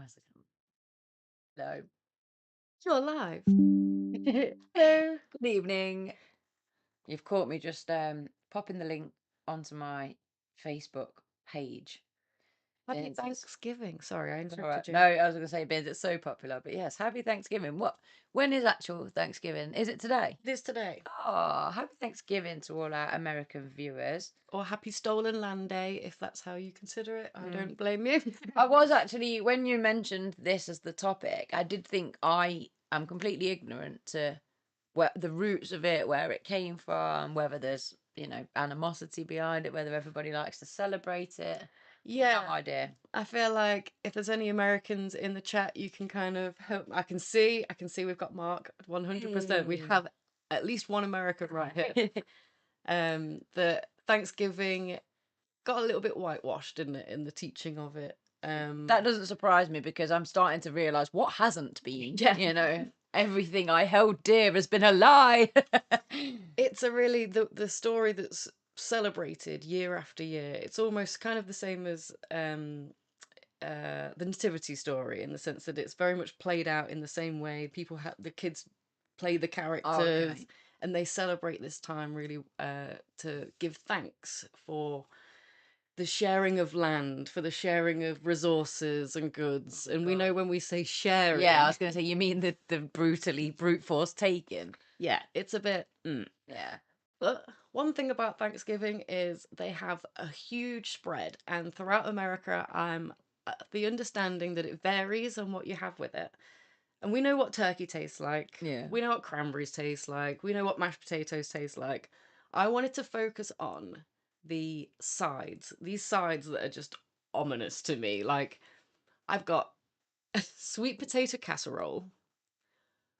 Where's the camera? You're live. No. Hello. Good evening. You've caught me just popping the link onto my Facebook page. Happy It's Thanksgiving. Sorry, I all interrupted right. you. No, I was going to say, Bins, it's so popular, but yes, happy Thanksgiving. When is actual Thanksgiving? Is it today? This today. Oh, happy Thanksgiving to all our American viewers. Or Happy Stolen Land Day, if that's how you consider it. I don't blame you. I was actually, when you mentioned this as the topic, I did think I am completely ignorant to the roots of it, where it came from, whether there's, animosity behind it, whether everybody likes to celebrate it. Yeah. No idea. I feel like if there's any Americans in the chat, you can kind of help. I can see we've got Mark 100%. We have at least one American right here. The Thanksgiving got a little bit whitewashed, didn't it, in the teaching of it. That doesn't surprise me because I'm starting to realize what hasn't been. Yeah. Everything I held dear has been a lie. It's a really the story that's celebrated year after year. It's almost kind of the same as the nativity story, in the sense that it's very much played out in the same way. People have the kids play the characters, Okay. and they celebrate this time really to give thanks for the sharing of land, for the sharing of resources and goods. And we know when we say sharing, Yeah, I was going to say, you mean the brute force taking? yeah, it's a bit Yeah. But one thing about Thanksgiving is they have a huge spread, and throughout America, I'm the understanding that it varies on what you have with it. And we know what turkey tastes like. Yeah. We know what cranberries taste like. We know what mashed potatoes taste like. I wanted to focus on the sides. These sides that are just ominous to me. Like, I've got a sweet potato casserole,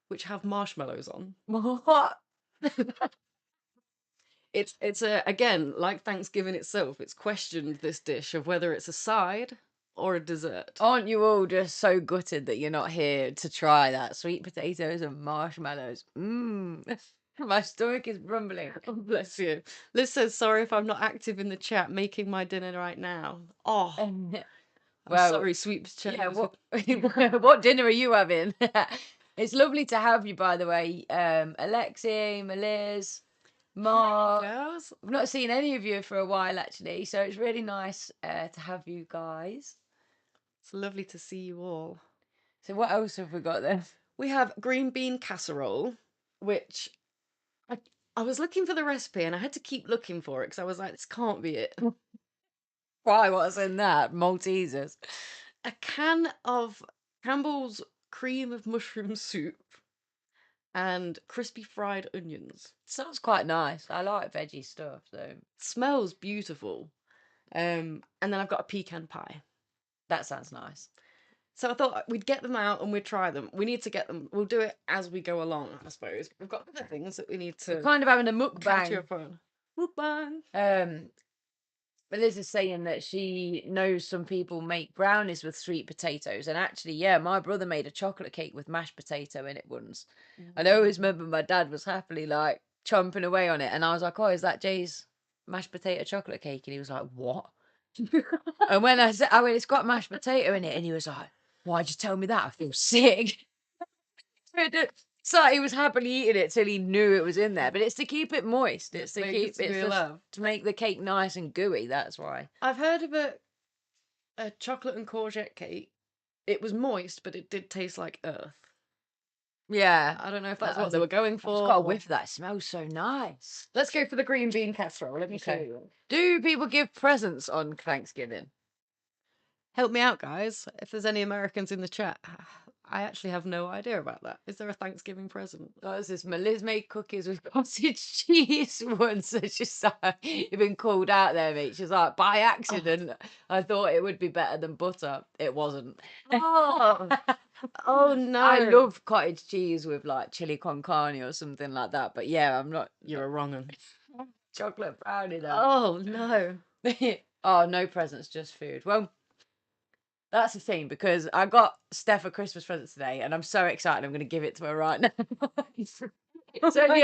which have marshmallows on. What? It's a, again, like Thanksgiving itself, it's questioned this dish of whether it's a side or a dessert. Aren't you all just so gutted that you're not here to try that? Sweet potatoes and marshmallows. Mmm. My stomach is rumbling. Oh, bless you. Liz says, sorry if I'm not active in the chat, making my dinner right now. Oh, I'm Well, sorry, sweet yeah, potatoes. what dinner are you having? It's lovely to have you, by the way. Alexi, Meliz, Mark. Girls? I've not seen any of you for a while, actually, so it's really nice to have you guys. It's lovely to see you all. So what else have we got then? We have green bean casserole, which I was looking for the recipe and I had to keep looking for it because I was like, this can't be it. Why? What's in that? Maltesers. A can of Campbell's cream of mushroom soup and crispy fried onions. Sounds quite nice. I like veggie stuff, so Smells beautiful. And then I've got a pecan pie. that sounds nice. So I thought we'd get them out and we'd try them. We need to get them. We'll do it as we go along, I suppose. We've got other things that we need to We're kind of having a catch mukbang. up on. Mukbang. But Liz is saying that she knows some people make brownies with sweet potatoes, and actually, yeah, my brother made a chocolate cake with mashed potato in it once. And I always remember my dad was happily like chomping away on it, and I was like, "Oh, is that Jay's mashed potato chocolate cake?" And he was like, "What?" And when I said, "I mean, it's got mashed potato in it," and he was like, "Why'd you tell me that? I feel sick." So he was happily eating it till he knew it was in there. But it's to keep it moist. It's to keep to make the cake nice and gooey. That's why. I've heard of a chocolate and courgette cake. It was moist, but it did taste like earth. Yeah, I don't know if that's what they were going for. I've just got a whiff of that. It smells so nice. Let's go for the green bean casserole. Let me show you. Do people give presents on Thanksgiving? Help me out, guys. If there's any Americans in the chat, I actually have no idea about that. Is there a Thanksgiving present? Oh, this is Liz made cookies with cottage cheese once. So she's like, you've been called out there, mate. She's like, by accident, I thought it would be better than butter. It wasn't. Oh, oh no. I love cottage cheese with like chili con carne or something like that. But yeah, I'm not. You're a wrong un. Chocolate brownie though. Oh no. Oh, no presents, just food. Well, that's the thing, because I got Steph a Christmas present today, and I'm so excited. I'm going to give it to her right now. It's only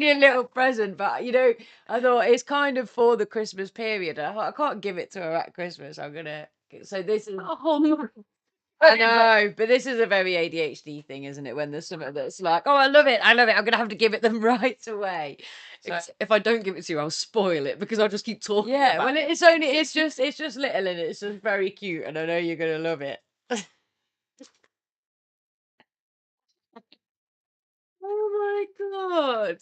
a little present, but I thought it's kind of for the Christmas period. I can't give it to her at Christmas. I'm gonna. So this is. Oh no. I know, but this is a very ADHD thing, isn't it? When there's something that's like, oh, I love it, I'm gonna have to give it them right away. So, If I don't give it to you, I'll spoil it because I'll just keep talking. yeah, well, it's just little and it's just very cute, and I know you're gonna love it. Oh my god.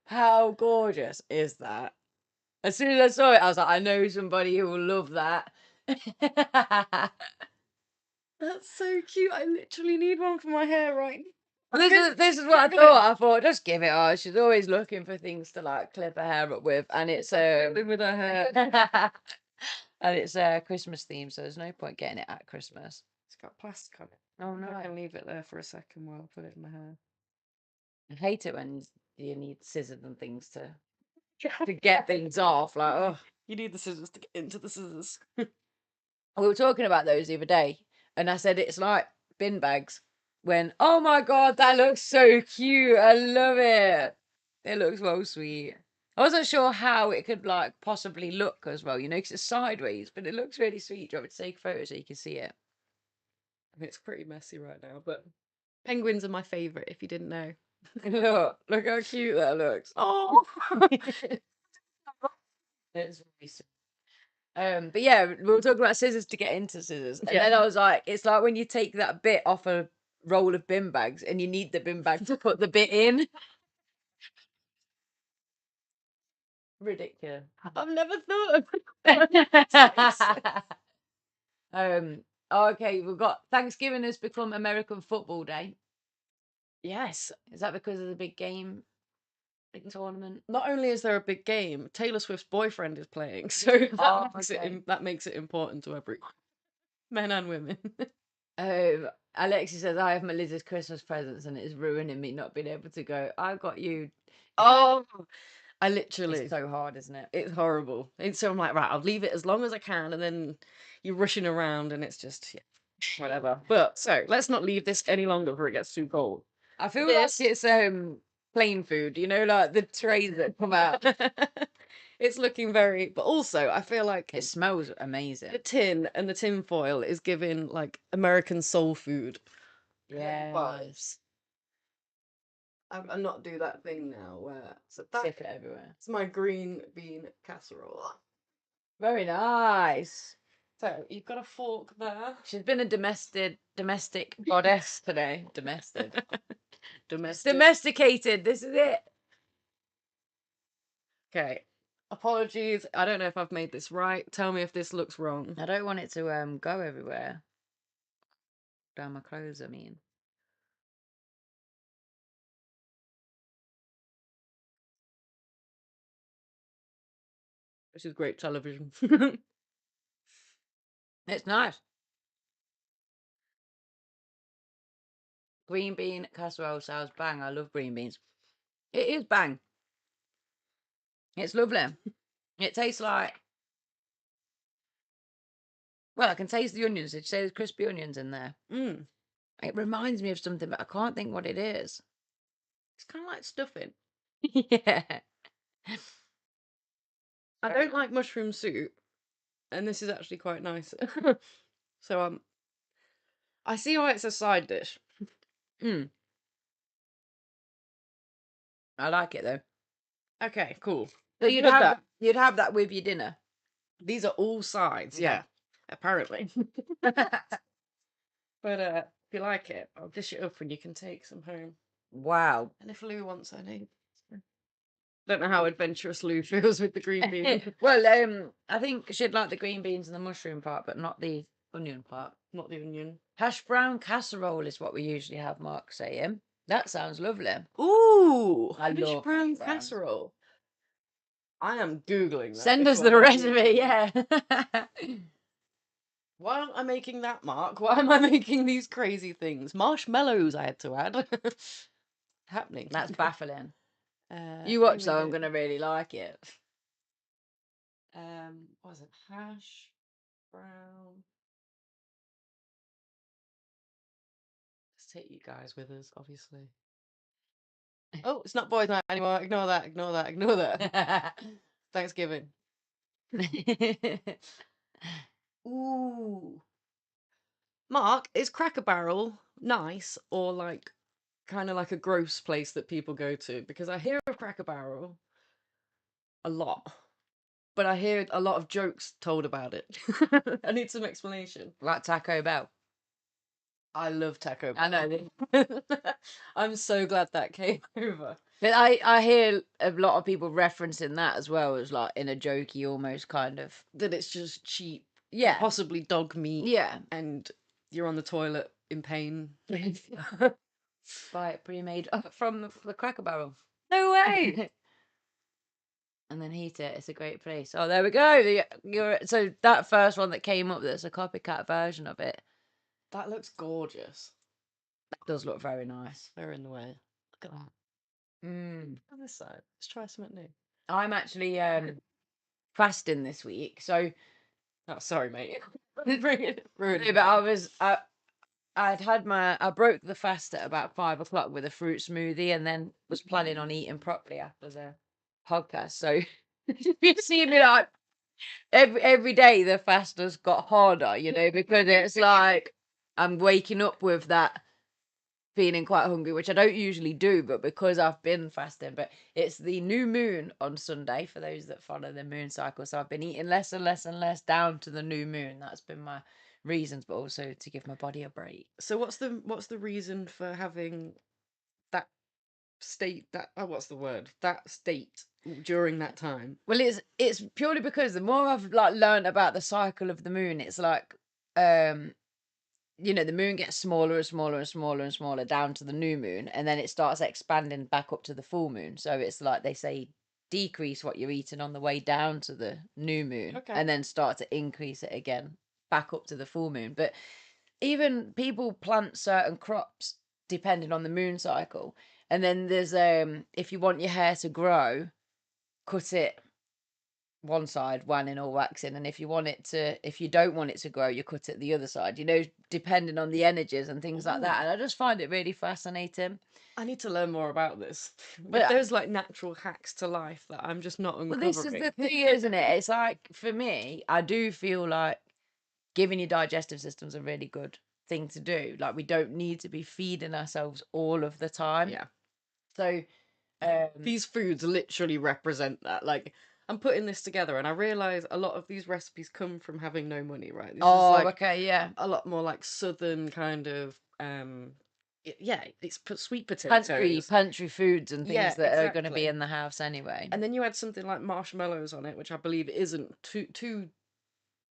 How gorgeous is that? As soon as I saw it, I was like, I know somebody who will love that. That's so cute. I literally need one for my hair right now. This is what I thought. I thought, just give it her. She's always looking for things to like clip her hair up with, and it's Living with her hair. and it's Christmas theme, so there's no point getting it at Christmas. It's got plastic on it. Oh no! I can leave it there for a second while I put it in my hair. I hate it when you need scissors and things to get things off. Like, oh, You need the scissors to get into the scissors. we were talking about those the other day, and I said it's like bin bags. When, oh my god, that looks so cute. I love it. It looks well sweet. I wasn't sure how it could like possibly look as well, you know, because it's sideways, but it looks really sweet. Do you want me to take a photo so you can see it? I mean, it's pretty messy right now, but penguins are my favourite, if you didn't know. Look how cute that looks. Oh! It's really sweet. But yeah, we were talking about scissors to get into scissors. And Yeah. then I was like, it's like when you take that bit off a roll of bin bags and you need the bin bag to put the bit in. Ridiculous. I've never thought of Okay, we've got Thanksgiving has become American Football Day. Yes. Is that because of the big game, big tournament? Not only is there a big game, Taylor Swift's boyfriend is playing, so that makes it important to everyone, men and women. Alexi says I have Melissa's Christmas presents and it is ruining me not being able to go. I got you. Oh, I literally. It's so hard, isn't it? It's horrible. And so I'm like, right, I'll leave it as long as I can, and then you're rushing around, and it's just whatever. But so let's not leave this any longer before it gets too cold. I feel like it's plain food, you know, like the trays that come out. It's looking very, but also I feel like It smells amazing. the tin and the tin foil is giving like American soul food. Yeah. Vibes. I'm not do that thing now where Sip it everywhere. It's my green bean casserole. Very nice. So you've got a fork there. She's been a domestic goddess today. Domestic. Domesticated. This is it. Okay. Apologies. I don't know if I've made this right. Tell me if this looks wrong. I don't want it to go everywhere. Down my clothes, I mean. This is great television. It's nice. Green bean casserole sounds bang. I love green beans. It is bang. It's lovely. It tastes like... Well, I can taste the onions. Did you say there's crispy onions in there? It reminds me of something, but I can't think what it is. It's kind of like stuffing. Yeah. I don't like mushroom soup, and this is actually quite nice. So I see why it's a side dish. I like it though. Okay, cool. So you'd have that with your dinner. These are all sides, yeah. Apparently. But if you like it, I'll dish it up and you can take some home. Wow. And if Lou wants any. Don't know how adventurous Lou feels with the green beans. Well, I think she'd like the green beans and the mushroom part, but not the onion part. Not the onion. Hash brown casserole is what we usually have, Mark saying. That sounds lovely. Ooh! I hash love brown hash brown. casserole. I am Googling that. Send us the recipe, yeah. Why aren't I making that, Mark? Why am I making these crazy things? Marshmallows, I had to add. Happening. That's baffling. You watch though, I'm going to really like it. What was it? Hash brown. Let's take you guys with us, obviously. Oh, it's not boys' night anymore. Ignore that, ignore that, ignore that. Thanksgiving. Ooh. Mark, is Cracker Barrel nice or like kind of like a gross place that people go to? Because I hear of Cracker Barrel a lot, but I hear a lot of jokes told about it. I need some explanation. Like Taco Bell. I love Taco Bell. I know. I'm so glad that came over. But I hear a lot of people referencing that as well as like in a jokey almost kind of. That it's just cheap, Yeah. possibly dog meat, Yeah. and you're on the toilet in pain. Buy it pre-made from the Cracker Barrel. No way! And then heat it. It's a great place. Oh, there we go. So that first one that came up, there's a copycat version of it. That looks gorgeous. That does look very nice. They're in the way. Look at that. Mm. On this side. Let's try something new. I'm actually fasting this week, so Oh, sorry, mate. but I broke the fast at about 5 o'clock with a fruit smoothie, and then was planning on eating properly after the podcast. So if you see me like every day, the fast has got harder, because it's like I'm waking up with that feeling quite hungry, which I don't usually do, but because I've been fasting. But it's the new moon on Sunday for those that follow the moon cycle, so I've been eating less and less and less down to the new moon. That's been my reasons, but also to give my body a break. So what's the reason for having that state, what's the word? That state during that time? Well, it's purely because the more I've like learned about the cycle of the moon, it's like the moon gets smaller and smaller and smaller and smaller down to the new moon, and then it starts expanding back up to the full moon. So it's like they say decrease what you're eating on the way down to the new moon, Okay. and then start to increase it again back up to the full moon. But even people plant certain crops depending on the moon cycle, and then there's if you want your hair to grow, cut it one side, wanning or waxing, and if you don't want it to grow, you cut it the other side, depending on the energies and things like that. And I just find it really fascinating. I need to learn more about this. But If there's like natural hacks to life that I'm just not uncovering. Well, this is the thing, isn't it? It's like, for me, I do feel like giving your digestive system's a really good thing to do. Like, we don't need to be feeding ourselves all of the time. Yeah. So these foods literally represent that. Like, I'm putting this together and I realise a lot of these recipes come from having no money, right? This is like okay, yeah. a lot more like southern kind of it's sweet potatoes. Pantry foods and things Yeah, that are going to be exactly. in the house anyway. And then you add something like marshmallows on it, which I believe isn't too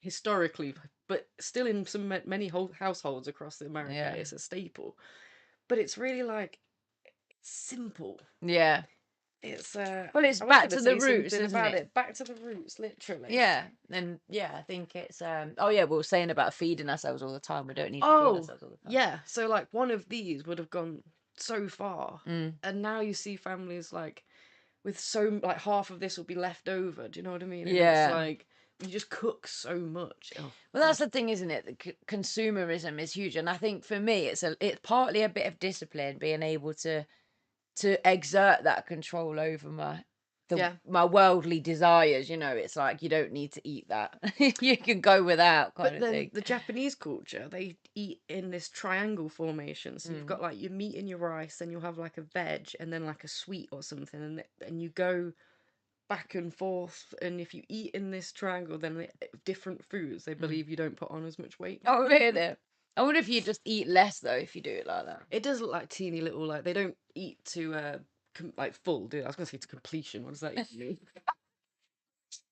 historically, but still in many households across America, Yeah. it's a staple. But it's really like simple. Yeah. It's Well, it's I was back gonna to the say roots, something isn't about it? Back to the roots, literally. Yeah. And yeah, I think it's oh yeah, we were saying about feeding ourselves all the time. We don't need to feed ourselves all the time. Yeah. So like one of these would have gone so far. Mm. And now you see families like with so like half of this will be left over. Do you know what I mean? And Yeah. it's like you just cook so much. Oh, well, that's the thing, isn't it? The consumerism is huge, and I think for me, it's partly a bit of discipline, being able to exert that control over my worldly desires. It's like you don't need to eat that; you can go without. But then the Japanese culture, they eat in this triangle formation. So you've got like your meat and your rice, then you'll have like a veg, and then like a sweet or something, and you go back and forth. And if you eat in this triangle, then different foods, they believe you don't put on as much weight. Oh, really? I wonder if you just eat less though if you do it like that. It does look like teeny little, like they don't eat to like full, do they? I was gonna say to completion. What does that mean?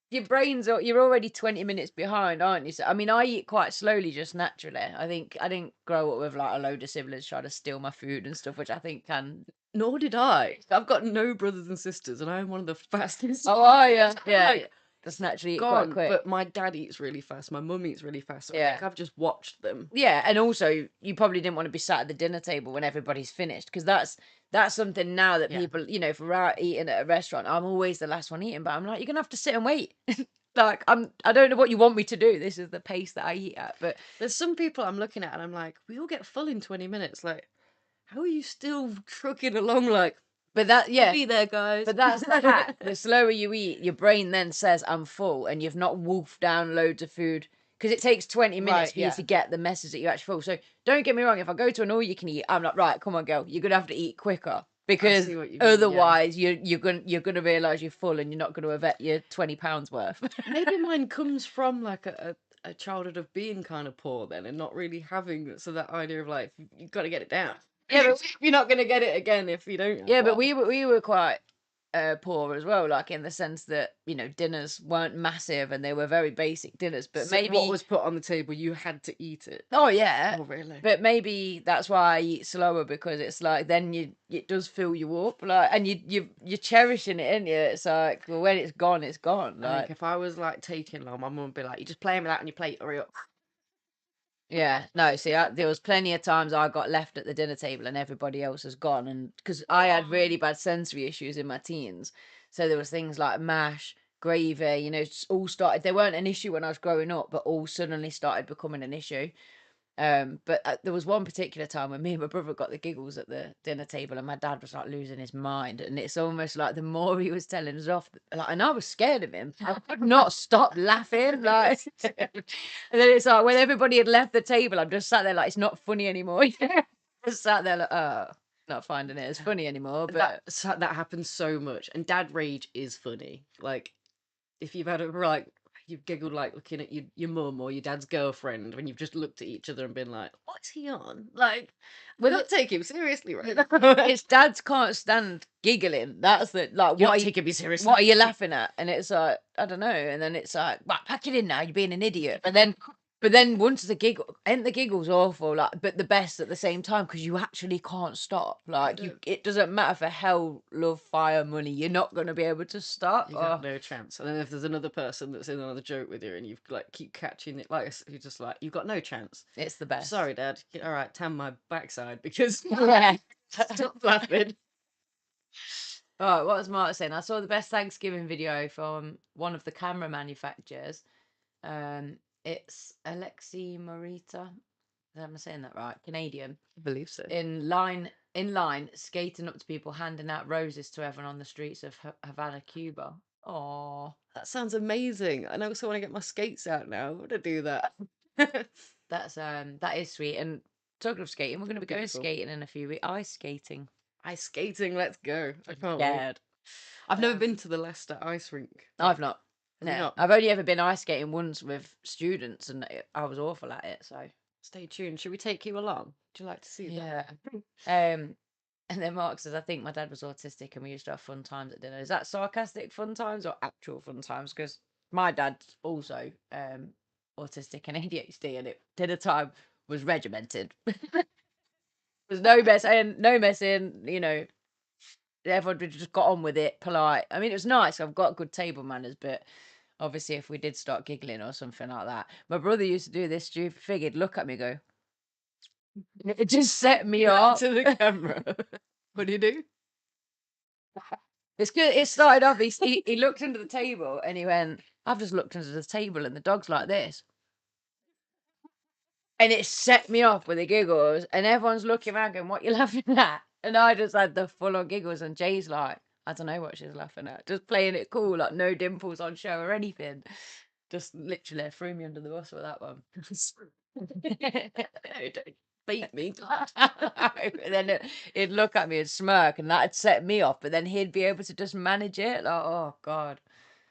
You're already 20 minutes behind, aren't you? So, I mean, I eat quite slowly, just naturally. I think I didn't grow up with like a load of siblings trying to steal my food and stuff, which I think can. Nor did I. I've got no brothers and sisters, and I'm one of the fastest. Oh, are you? Yeah. Like, That's naturally gone, quite quick. but my dad eats really fast. My mum eats really fast. So Yeah. I've just watched them. Yeah, and also you probably didn't want to be sat at the dinner table when everybody's finished, because that's something now that people, if we're out eating at a restaurant, I'm always the last one eating, but I'm like, you're gonna have to sit and wait. Like I don't know what you want me to do. This is the pace that I eat at. But there's some people I'm looking at and I'm like, we all get full in 20 minutes. Like, how are you still trucking along? Like, but that be there, guys. But that's the hack. The slower you eat, your brain then says I'm full, and you've not wolfed down loads of food. because it takes 20 minutes Right, for you yeah. to get the message that you actually full. So don't get me wrong, if I go to an all you can eat, I'm like, right, come on, girl, you're gonna have to eat quicker because see what you mean, yeah. otherwise you're gonna realize you're full and you're not gonna have ate your £20 worth. Maybe mine comes from like a childhood of being kind of poor then and not really having so that idea of like you've got to get it down. Yeah, but You're not gonna get it again if you don't. yeah, but we were quite poor as well, like in the sense that, you know, dinners weren't massive and they were very basic dinners, but So maybe what was put on the table, you had to eat it. oh yeah, Oh really? but maybe that's why I eat slower, because it's like then it does fill you up, like, and you're cherishing it, ain't you? It's like, well, when it's gone, it's gone. I think Like, if I was like taking long, my mum would be like, "You just playing with that on your plate, hurry up." yeah, no, see, there was plenty of times I got left at the dinner table and everybody else has gone, and because I had really bad sensory issues in my teens, so there was things like mash, gravy, you know, all started. They weren't an issue when I was growing up, but all suddenly started becoming an issue. But there was one particular time when me and my brother got the giggles at the dinner table, and my dad was like losing his mind, and it's almost like the more he was telling us off, like, and I was scared of him. I could not stop laughing, like, and then it's like when everybody had left the table, I'm just sat there like it's not funny anymore. Just sat there like, oh, not finding it as funny anymore. But That happens so much, and dad rage is funny. Like if you've had a like you've giggled like looking at your mum or your dad's girlfriend when you've just looked at each other and been like, "What's he on?" Like, we don't take him seriously, right? his dads can't stand giggling. That's the like You're what not are taking me seriously. what are you laughing at? And it's like, I don't know. And then it's like, right, pack it in now. You're being an idiot. But then once the giggle, and the giggle's awful, like, but the best at the same time because you actually can't stop. Like, it doesn't matter for hell, love, fire, money. You're not going to be able to stop. You got no chance. And then if there's another person that's in another joke with you and you've like keep catching it, like you're just like you've got no chance. It's the best. Sorry, Dad. All right, tan my backside because Yeah. stop laughing. Oh, what was Mark saying? I saw the best Thanksgiving video from one of the camera manufacturers. It's Alexi Morita. Am I saying that right? Canadian. I believe so. In line, skating up to people, handing out roses to everyone on the streets of Havana, Cuba. Oh, That sounds amazing. I also want to get my skates out now. I want to do that. that is sweet. And talking of skating, we're going to be going skating in a few weeks. Ice skating. Ice skating, let's go. I can't wait. Scared. I've never been to the Leicester ice rink. I've not. Have you No, not? I've only ever been ice skating once with students, and I was awful at it. So Stay tuned. Should we take you along? Would you like to see that? yeah. And then Mark says, I think my dad was autistic and we used to have fun times at dinner. Is that sarcastic fun times or actual fun times? Because my dad's also autistic and ADHD, and dinner time was regimented. There's no messing, you know, everyone just got on with it, polite. I mean, it was nice. I've got good table manners, but obviously if we did start giggling or something like that, my brother used to do this stupid thing. He'd look at me, go, it just set me off. To the camera. What do you do? It's good. It started off. He looked under the table and he went, "I've just looked under the table and the dog's like this," and it set me off with the giggles. And everyone's looking around, going, "What you laughing at?" And I just had the full on giggles. And Jay's like, "I don't know what she's laughing at. Just playing it cool, like no dimples on show or anything." Just literally threw me under the bus with that one. Don't beat me. And then he'd look at me and smirk, and that'd set me off. But then he'd be able to just manage it. Like, oh God,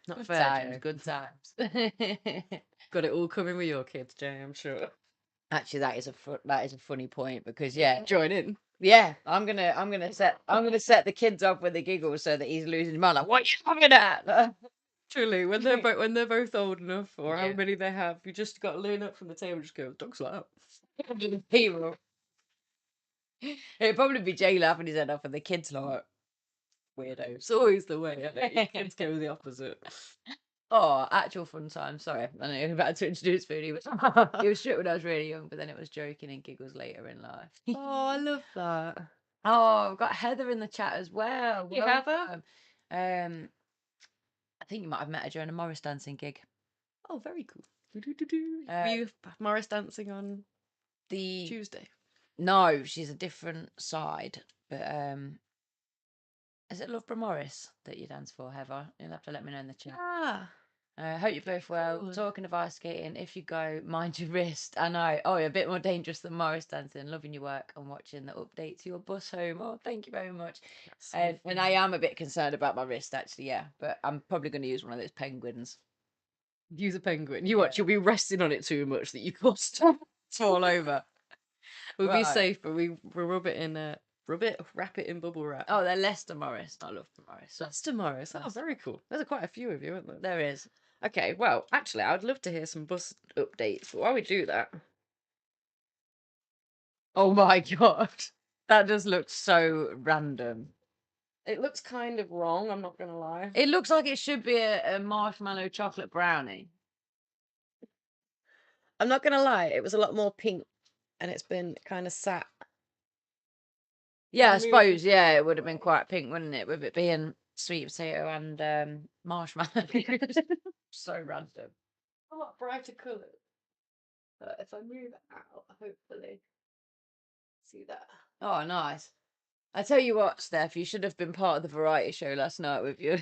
Not good fair, times, Joe. good times. Got it all coming with your kids, Jay, I'm sure. Actually, that is a funny point because yeah, Join in. yeah, I'm gonna set the kids up with the giggles so that he's losing his mind. Like, what you laughing at? Truly, when they're both old enough, or how many they have, you just got to lean up from the table and just go, "Dog's like that." People. It'd probably be Jay laughing his head off, and the kids like weirdo. It's always the way, isn't it? Kids go the opposite. Oh, actual fun time. Sorry, I know you're about to introduce food. He was strict when I was really young, but then it was joking and giggles later in life. Oh, I love that. Oh, I've got Heather in the chat as well. You Heather? I think you might have met her during a Morris dancing gig. Oh, very cool. Were you Morris dancing on The Tuesday? No, she's a different side. But is it Loughborough Morris that you dance for, Heather? You'll have to let me know in the chat. Ah, Hope you're both well. Cool. Talking of ice skating, if you go, mind your wrist. I know. Oh, you're a bit more dangerous than Morris dancing. Loving your work and watching the update to your bus home. Oh, thank you very much. That's so And I am a bit concerned about my wrist, actually, yeah. But I'm probably going to use one of those penguins. Use a penguin. You watch, you'll be resting on it too much that you cost fall over. We'll be Right. safe, but we'll rub it, wrap it in bubble wrap. Oh, they're Leicester Morris. I love the Morris. That's tomorrow. Oh, very cool. There's quite a few of you, aren't there? There is. Okay, well, actually, I'd love to hear some bus updates, but while we do that, Oh my god. That just looks so random. it looks kind of wrong, I'm not gonna lie. It looks like it should be a marshmallow chocolate brownie. I'm not gonna lie, it was a lot more pink, and it's been kind of sat. Yeah, I suppose, yeah, it would have been quite pink, wouldn't it? With it being sweet potato and marshmallow. So random. A lot brighter colours. But if I move it out, hopefully. See that? Oh, nice. I tell you what, Steph, you should have been part of the variety show last night with your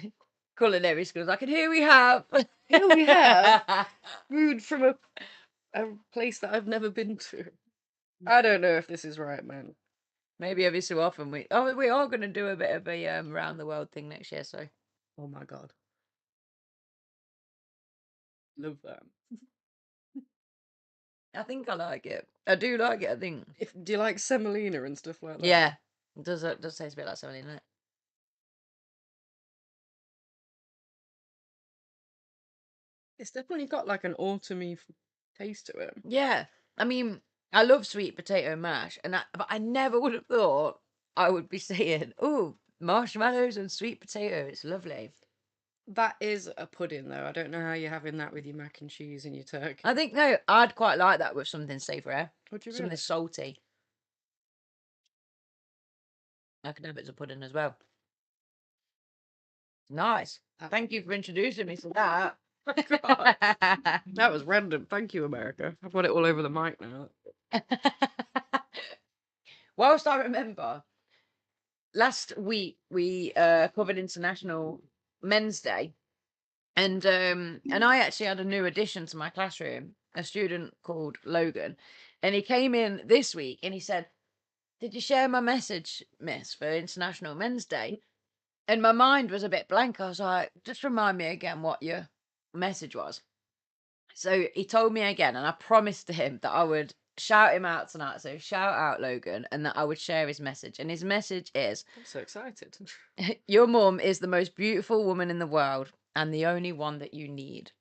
culinary skills. Like, and here we have. Here we have food from a place that I've never been to. I don't know if this is right, man. Maybe every so often we are going to do a bit of a round the world thing next year. So, Oh my god, love that. I think I like it. I do like it. I think. Do you like semolina and stuff like that? Yeah, it does taste a bit like something, doesn't it? It's definitely got like an autumny taste to it. Yeah, I mean, I love sweet potato mash, but I never would have thought I would be saying, "Oh, marshmallows and sweet potato." It's lovely. That is a pudding, though. I don't know how you're having that with your mac and cheese and your turkey. I think no, I'd quite like that with something savoury, Would you something really? salty. I could have it as a pudding as well. Nice. Thank you for introducing me to that. That was random. Thank you, America. I've got it all over the mic now. Whilst I remember, last week we covered International Men's Day, and I actually had a new addition to my classroom, a student called Logan, and he came in this week and he said, "Did you share my message, Miss, for International Men's Day?" And my mind was a bit blank. I was like, "Just remind me again what your message was." So he told me again, and I promised to him that I would shout him out tonight. So shout out Logan, and that I would share his message. And his message is, I'm so excited. "Your mum is the most beautiful woman in the world and the only one that you need.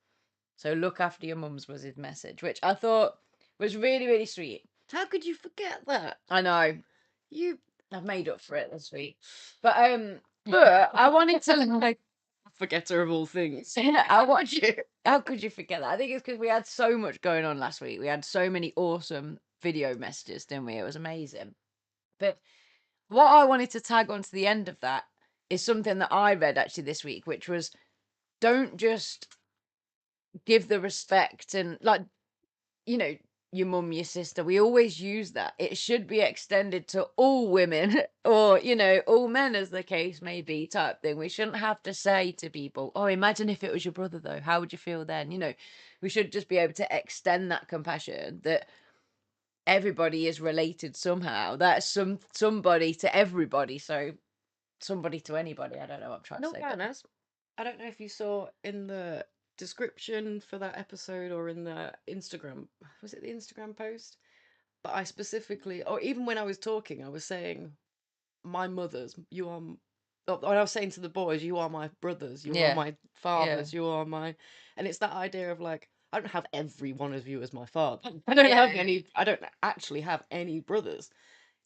So look after your mums," was his message, which I thought was really, really sweet. How could you forget that? I know. I've made up for it this week. But I wanted to like Forgetter of all things. I want you. How could you forget that? I think it's because we had so much going on last week. We had so many awesome video messages, didn't we? It was amazing. But what I wanted to tag on to the end of that is something that I read actually this week, which was, don't just give the respect and like, you know, your mum, your sister. We always use that. It should be extended to all women or, you know, all men, as the case may be, type thing. We shouldn't have to say to people, "Oh, imagine if it was your brother, though. How would you feel then?" You know, we should just be able to extend that compassion that everybody is related somehow. That's somebody to everybody. So somebody to anybody. I don't know what I'm trying to say. Fairness. I don't know if you saw in the description for that episode or in the Instagram, was it the Instagram post? But I specifically, or even when I was talking, I was saying, my mothers, you are, or I was saying to the boys, you are my brothers, you are my fathers, you are my, and it's that idea of like, I don't have every one of you as my father. I don't actually have any brothers.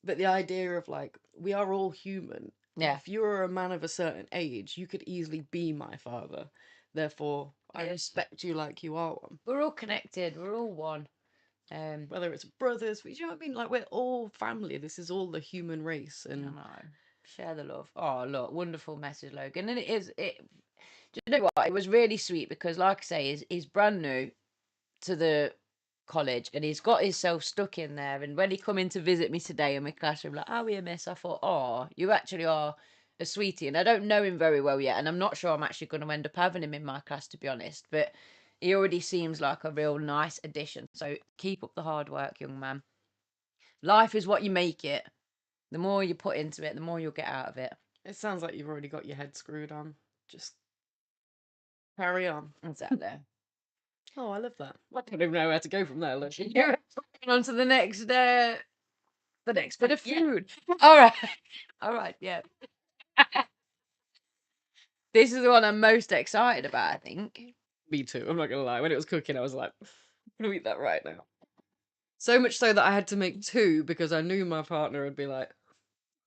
But the idea of like, we are all human. Yeah. If you were a man of a certain age, you could easily be my father. Therefore, I respect you like you are one. We're all connected. We're all one. Whether it's brothers, you know what I mean? Like, we're all family. This is all the human race. I And know. Share the love. Oh, look, wonderful message, Logan. And do you know what? It was really sweet because, like I say, he's brand new to the college and he's got himself stuck in there. And when he come in to visit me today in my classroom, like, "How are you, miss?" I thought, "Oh, you actually are a sweetie, and I don't know him very well yet, and I'm not sure I'm actually going to end up having him in my class, to be honest, but he already seems like a real nice addition. So keep up the hard work, young man. Life is what you make it. The more you put into it, the more you'll get out of it. It sounds like you've already got your head screwed on. Just carry on. Exactly. Oh, I love that. I don't even know where to go from there, look. Yeah. On to the next bit of food. All right. All right, yeah. This is the one I'm most excited about, I think. Me too, I'm not gonna lie. When it was cooking, I was like, I'm gonna eat that right now. So much so that I had to make 2 because I knew my partner would be like,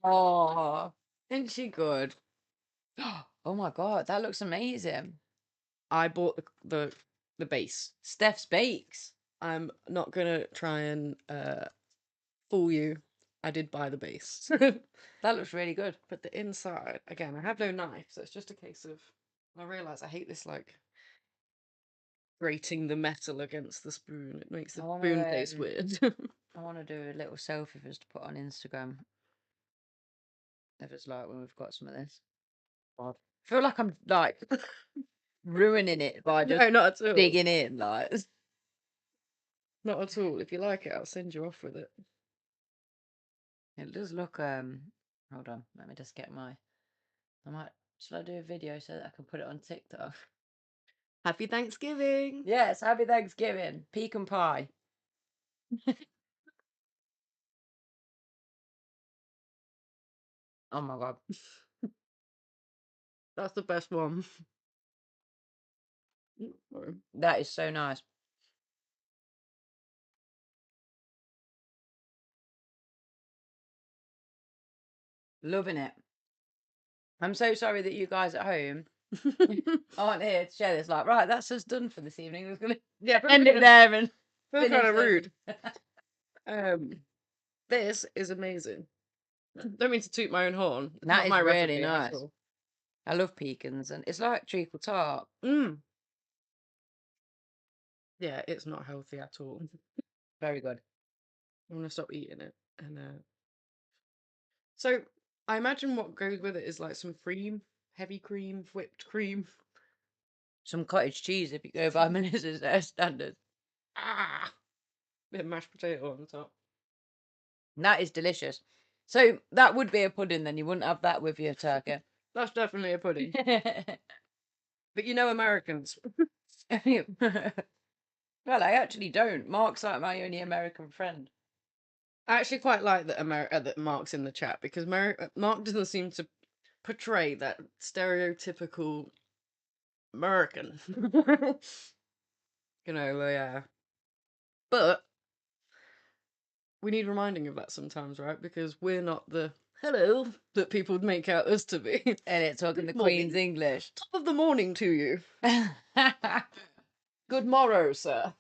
Oh, isn't she good? Oh my God, that looks amazing. I bought the base. Steph's Bakes. I'm not gonna try and fool you. I did buy the base. That looks really good. But the inside, again, I have no knife, so it's just a case of, I realise I hate this, like, grating the metal against the spoon. It makes the spoon taste weird. I want to do a little selfie for us to put on Instagram. If it's like when we've got some of this. I feel like I'm like ruining it by just No, not at all. digging in, like. Not at all. If you like it, I'll send you off with it. It does look hold on, let me just get shall I do a video so that I can put it on TikTok? Happy Thanksgiving! Yes, happy Thanksgiving. Pecan pie. Oh my God. That's the best one. That is so nice. Loving it. I'm so sorry that you guys at home aren't here to share this. Like, right, that's us done for this evening. We're gonna end it there and feel kind of rude. it. This is amazing. Don't mean to toot my own horn. It's That not is my really recipe at nice. all. I love pecans, and it's like treacle tart. Yeah, it's not healthy at all. Very good. I'm gonna stop eating it. And so I imagine what goes with it is like some cream, heavy cream, whipped cream. Some cottage cheese if you go by Melissa's standard. Ah, bit of mashed potato on the top. That is delicious. So that would be a pudding then. You wouldn't have that with your turkey. That's definitely a pudding. But you know Americans. Well, I actually don't. Mark's like my only American friend. I actually quite like that that Mark's in the chat because Mark doesn't seem to portray that stereotypical American. You know, yeah. But we need reminding of that sometimes, right? Because we're not the hello that people would make out us to be. And it's talking the Morning. Queen's English. Top of the morning to you. Good morrow, sir.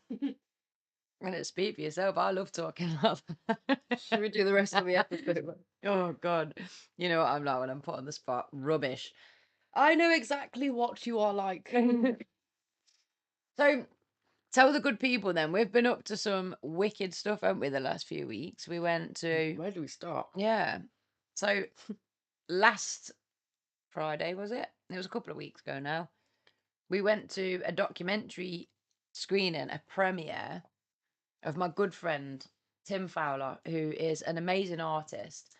And it's speak for yourself. I love talking like that. Should we do the rest of the episode? Oh God. You know what I'm like when I'm put on the spot. Rubbish. I know exactly what you are like. So tell the good people then. We've been up to some wicked stuff, haven't we, the last few weeks? We went to Where do we start? Yeah. So last Friday, was it? It was a couple of weeks ago now. We went to a documentary screening, a premiere of my good friend Tim Fowler, who is an amazing artist.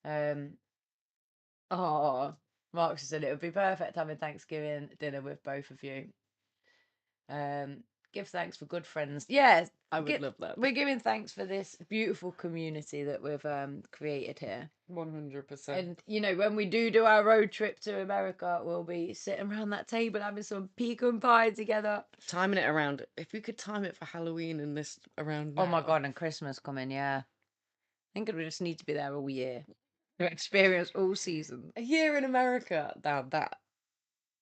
Oh, Mark said it would be perfect having Thanksgiving dinner with both of you. Give thanks for good friends. Yes, I would love that. We're giving thanks for this beautiful community that we've created here. 100%. And you know, when we do our road trip to America, we'll be sitting around that table having some pecan pie together. Timing it around. If we could time it for Halloween and this around now. Oh my God, and Christmas coming, yeah. I think we just need to be there all year to experience all seasons. A year in America. Now that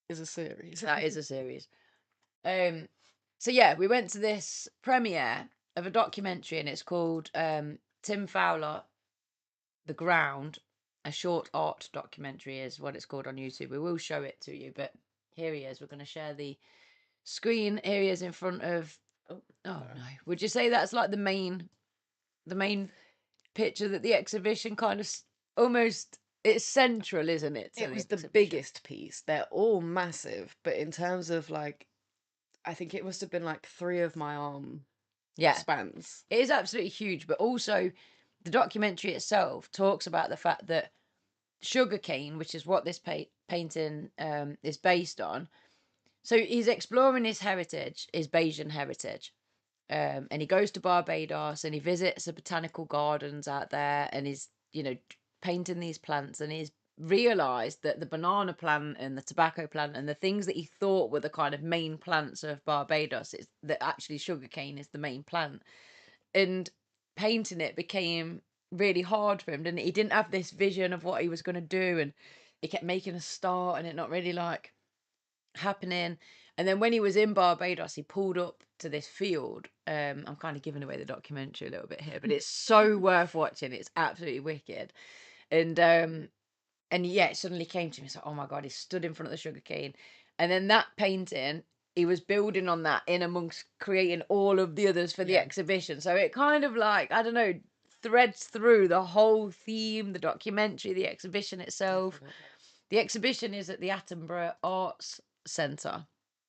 is a series. That is a series. So yeah, we went to this premiere of a documentary, and it's called Tim Fowler, The Ground, a short art documentary is what it's called on YouTube. We will show it to you, but here he is. We're going to share the screen. Here he is in front of. Oh no! Would you say that's like the main picture that the exhibition kind of almost It's central, isn't it, to It the was the exhibition? biggest piece. They're all massive, but in terms of like, I think it must have been like 3 of my arm Yeah, spans. it is absolutely huge. But also, the documentary itself talks about the fact that sugarcane, which is what this painting is based on. So he's exploring his heritage, his Bayesian heritage. And he goes to Barbados and he visits the botanical gardens out there and he's, painting these plants, and he's realized that the banana plant and the tobacco plant and the things that he thought were the kind of main plants of Barbados is that actually sugarcane is the main plant. And painting it became really hard for him, didn't it? He didn't have this vision of what he was going to do, and he kept making a start and it not really like happening. And then when he was in Barbados, he pulled up to this field. I'm kind of giving away the documentary a little bit here, but it's so worth watching. It's absolutely wicked. And yeah, it suddenly came to me. It's like, oh my god, he stood in front of the sugarcane, and then that painting, he was building on that in amongst creating all of the others for the exhibition. So it kind of like, I don't know, threads through the whole theme, the documentary, the exhibition itself. Definitely. The exhibition is at the Attenborough Arts Centre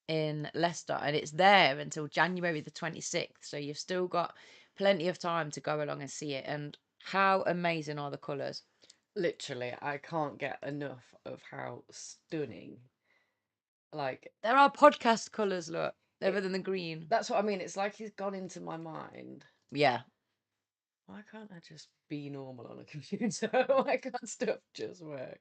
in Leicester, and it's there until January the 26th. So you've still got plenty of time to go along and see it. And how amazing are the colours? Literally, I can't get enough of how stunning. Like, There are podcast colours, look, other than the green. that's what I mean. It's like he's gone into my mind. Yeah. Why can't I just be normal on a computer? Why can't stuff just work?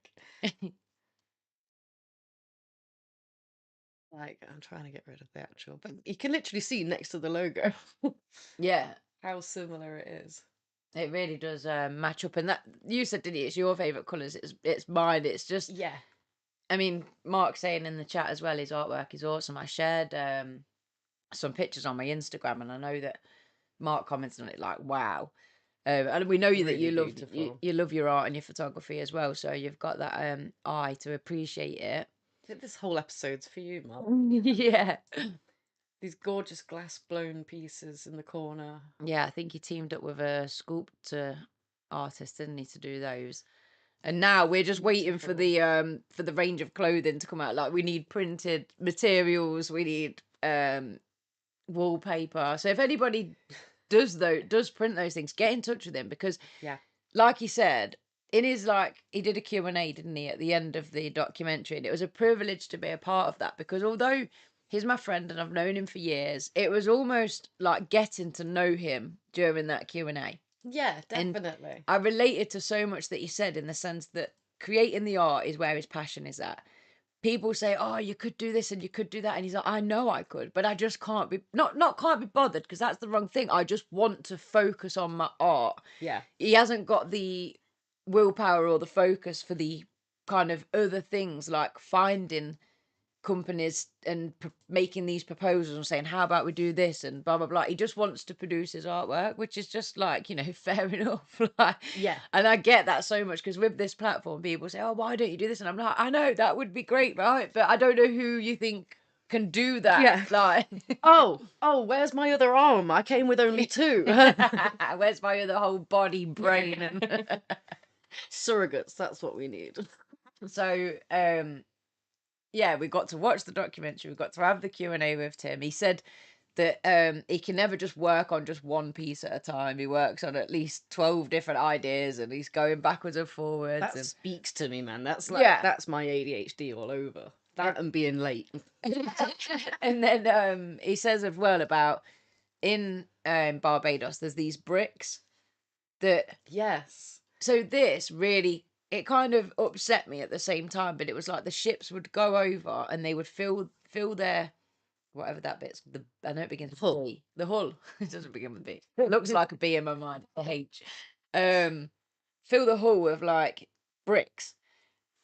Like, I'm trying to get rid of the actual, but you can literally see next to the logo Yeah, how similar it is. it really does match up. And that, you said, didn't you, it's your favourite colours. It's mine. It's just, Yeah. I mean, Mark saying in the chat as well, his artwork is awesome. I shared some pictures on my Instagram, and I know that Mark commented on it like, wow. And we know you that Really you love beautiful. you love your art and your photography as well, so you've got that eye to appreciate it. I think this whole episode's for you, Mum. Yeah. These gorgeous glass blown pieces in the corner. Yeah, I think he teamed up with a sculptor artist, didn't he, to do those. And now we're just waiting for the range of clothing to come out. Like, we need printed materials, we need wallpaper. So if anybody does print those things, get in touch with him, because Yeah. like he said, in his, like, he did a Q&A, didn't he, at the end of the documentary, and it was a privilege to be a part of that, because although he's my friend and I've known him for years, it was almost like getting to know him during that Q&A. Yeah, And definitely. I related to so much that he said, in the sense that creating the art is where his passion is at. People say, oh, you could do this and you could do that, and he's like, I know I could, but I just can't be can't be bothered, because that's the wrong thing. I just want to focus on my art. Yeah. He hasn't got the willpower or the focus for the kind of other things, like finding companies and making these proposals and saying, how about we do this and blah blah blah. He just wants to produce his artwork, which is just like, fair enough. Like, Yeah. and I get that so much, because with this platform, people say, oh, why don't you do this? And I'm like, I know that would be great, right? But I don't know who you think can do that. Yeah. Like, oh, where's my other arm? I came with only 2. where's my other whole body, brain, and surrogates? That's what we need. so yeah, we got to watch the documentary. We got to have the Q&A with Tim. He said that he can never just work on just one piece at a time. He works on at least 12 different ideas, and he's going backwards and forwards. That speaks to me, man. That's like, that's my ADHD all over. That and being late. And then he says as well about in Barbados, there's these bricks that. Yes. So this really, it kind of upset me at the same time, but it was like the ships would go over and they would fill their, whatever that bit's, I know it begins with Hull. B. The hull. It doesn't begin with B. It looks like a B in my mind. A H. Fill the hull with like bricks.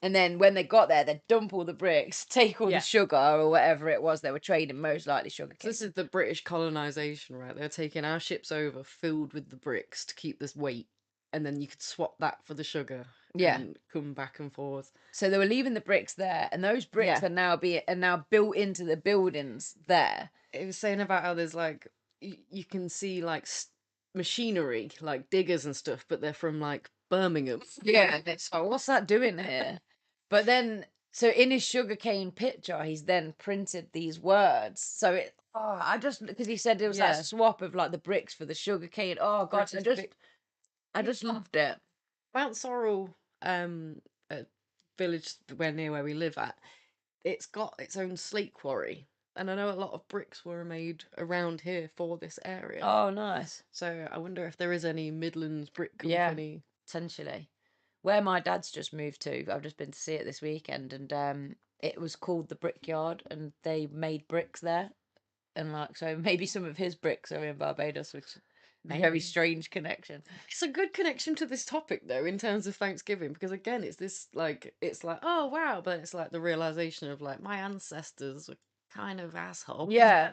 And then when they got there, they'd dump all the bricks, take all the sugar or whatever it was they were trading, most likely sugar cane. So this is the British colonisation, right? They're taking our ships over filled with the bricks to keep this weight, and then you could swap that for the sugar. Yeah. And come back and forth. So they were leaving the bricks there, and those bricks are now built into the buildings there. It was saying about how there's like, you can see like machinery, like diggers and stuff, but they're from like Birmingham. Yeah, and it's like, what's that doing here? But then, so in his sugarcane picture, he's then printed these words. So I just, because he said there was Yeah. that swap of like the bricks for the sugarcane. Oh God, I just loved it. Mount Sorrel, a village near where we live at, it's got its own slate quarry. And I know a lot of bricks were made around here for this area. Oh, nice. So I wonder if there is any Midlands brick Yeah. company. Potentially. Where my dad's just moved to, I've just been to see it this weekend, and it was called the Brickyard, and they made bricks there. And like, so maybe some of his bricks are in Barbados, which is a very strange connection. It's a good connection to this topic though, in terms of Thanksgiving, because again, it's this like, it's like, oh wow, but it's like the realization of like, my ancestors were kind of assholes. Yeah.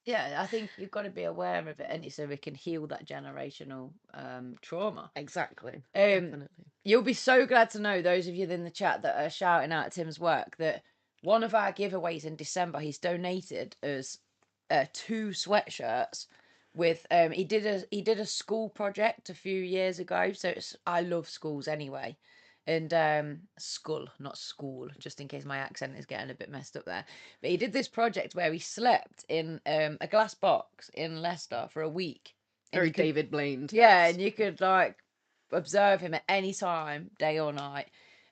Yeah, I think you've got to be aware of it, and so we can heal that generational trauma. Exactly. Definitely. You'll be so glad to know, those of you in the chat that are shouting out Tim's work, that one of our giveaways in December, he's donated us 2 sweatshirts with he did a school project a few years ago. So I love schools anyway. And skull, not school, just in case my accent is getting a bit messed up there. But he did this project where he slept in a glass box in Leicester for a week. Very David Blaine. Yeah, and you could like observe him at any time, day or night.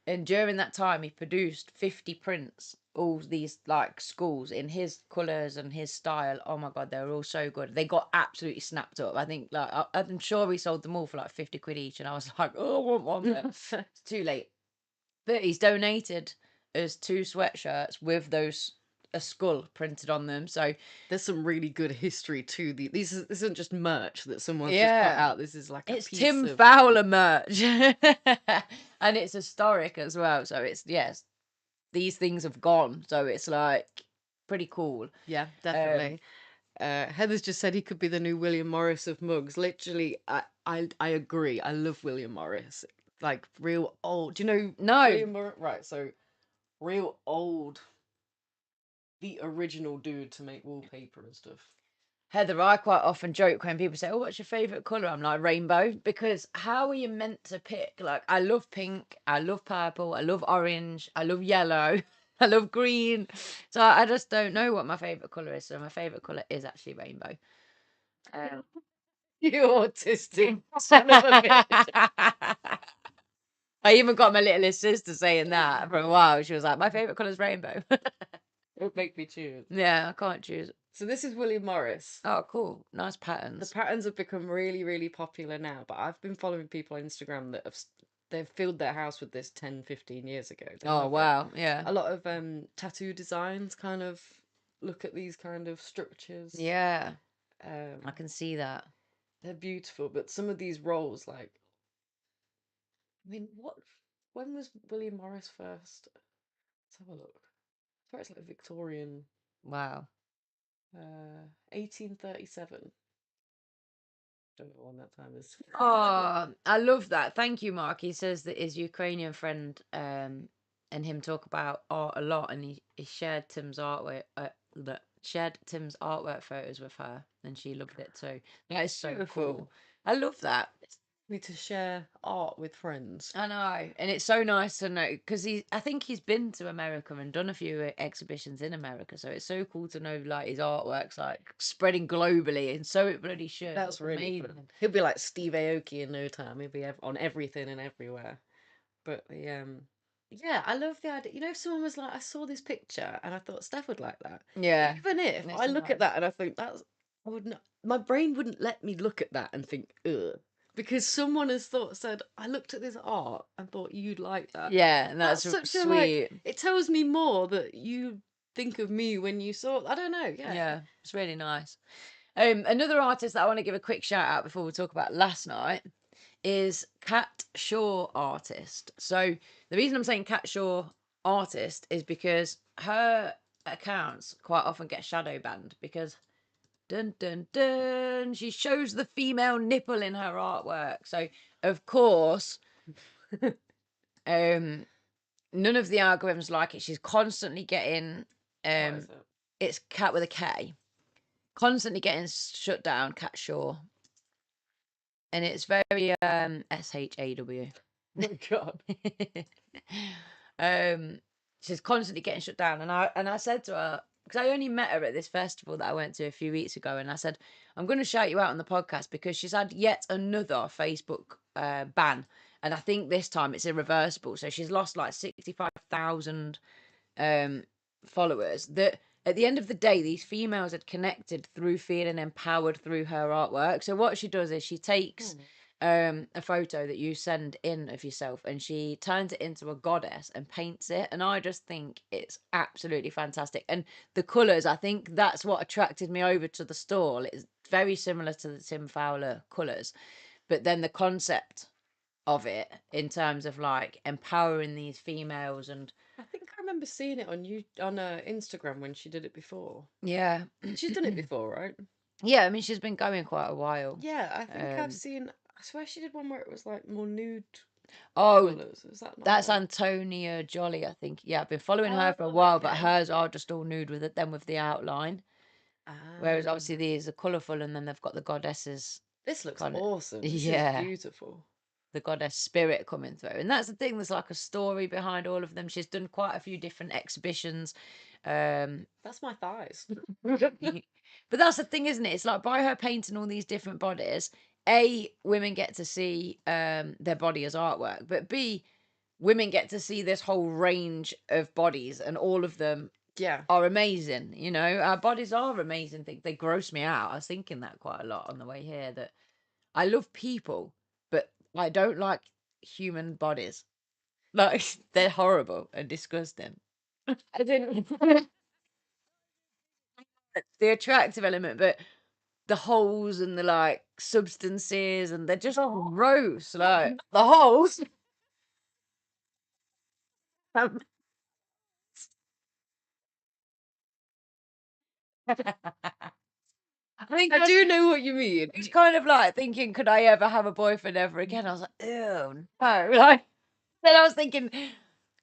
And during that time, he produced 50 prints, all these like schools in his colours and his style. Oh my God, they were all so good. They got absolutely snapped up. I think like I'm sure we sold them all for like 50 quid each, and I was like, oh, I want one. It's too late. But he's donated us 2 sweatshirts with a skull printed on them. So there's some really good history to this isn't just merch that someone's just put out. This is like it's Tim Fowler merch. And it's historic as well. So it's, yes, these things have gone. So it's like pretty cool. Yeah, definitely. Heather's just said he could be the new William Morris of mugs. Literally, I agree. I love William Morris. Like real old. Do you know William Morris? Right, so real old, the original dude to make wallpaper and stuff. Heather, I quite often joke when people say, oh, what's your favourite colour? I'm like, rainbow. Because how are you meant to pick? Like, I love pink, I love purple, I love orange, I love yellow, I love green. So I just don't know what my favourite colour is. So my favourite colour is actually rainbow. You autistic son of a bitch. I even got my little sister saying that for a while. She was like, my favourite colour is rainbow. It would make me choose. Yeah, I can't choose. So this is William Morris. Oh, cool. Nice patterns. The patterns have become really, really popular now, but I've been following people on Instagram that they've filled their house with this 10, 15 years ago. Oh, wow. Yeah. A lot of tattoo designs kind of look at these kind of structures. Yeah. I can see that. They're beautiful, but some of these rolls, like, I mean, when was William Morris first? Let's have a look. I thought it's like Victorian. Wow. 1837. Don't know when that time is. Oh, I love that. Thank you, Mark. He says that his Ukrainian friend and him talk about art a lot, and he shared Tim's artwork photos with her, and she loved it too. That is so cool. I love that. Me to share art with friends. I know, and it's so nice to know, because I think he's been to America and done a few exhibitions in America, so it's so cool to know like his artwork's like spreading globally, and so it bloody should. That's really fun. He'll be like Steve Aoki in no time. He'll be on everything and everywhere. But yeah, I love the idea. You know, if someone was like, I saw this picture and I thought Steph would like that. Yeah. Even if I look at that and I think I would not, my brain wouldn't let me look at that and think, ugh. Because someone has said, I looked at this art and thought you'd like that. Yeah, and that's such sweet. It tells me more that you think of me when you saw. I don't know. Yeah, it's really nice. Another artist that I want to give a quick shout out before we talk about last night is Cat Shaw artist. So the reason I'm saying Cat Shaw artist is because her accounts quite often get shadow banned because dun dun dun, she shows the female nipple in her artwork. So of course none of the algorithms like it. She's constantly getting it's Cat with a K, constantly getting shut down. Cat Shaw. and it's very SHAW. Oh God. She's constantly getting shut down, and I said to her, because I only met her at this festival that I went to a few weeks ago, and I said, I'm going to shout you out on the podcast because she's had yet another Facebook ban, and I think this time it's irreversible. So she's lost like 65,000 followers. That at the end of the day, these females had connected through feeling empowered through her artwork. So what she does is she takes a photo that you send in of yourself and she turns it into a goddess and paints it, and I just think it's absolutely fantastic. And the colors, I think that's what attracted me over to the stall. It's very similar to the Tim Fowler colors, but then the concept of it in terms of like empowering these females. And I think I remember seeing it on Instagram when she did it before. yeah, She's done it before, right? yeah, I mean she's been going quite a while. Yeah, I think I've seen. I swear she did one where it was like more nude Oh, colours. Is that not that's her? Antonia Jolly, I think. Yeah, I've been following her for a Oh, while, but okay. hers are just all nude with it, then with the outline. Whereas Ah, obviously these are colourful, and then they've got the goddesses this looks kind of, awesome. This is yeah, beautiful. the goddess spirit coming through. And that's the thing, there's like a story behind all of them. She's done quite a few different exhibitions. That's my thighs. But that's the thing, isn't it? It's like by her painting all these different bodies, A, women get to see their body as artwork, but B, women get to see this whole range of bodies, and all of them Yeah. are amazing. You know, our bodies are amazing things. They gross me out. I was thinking that quite a lot on the way here, that I love people, but I don't like human bodies. Like, they're horrible and disgusting. I didn't. The attractive element, but the holes and the like substances, and they're just gross. Like the holes. I think I do know what you mean. it's kind of like thinking, could I ever have a boyfriend ever again? I was like, ew, no. Like, then I was thinking,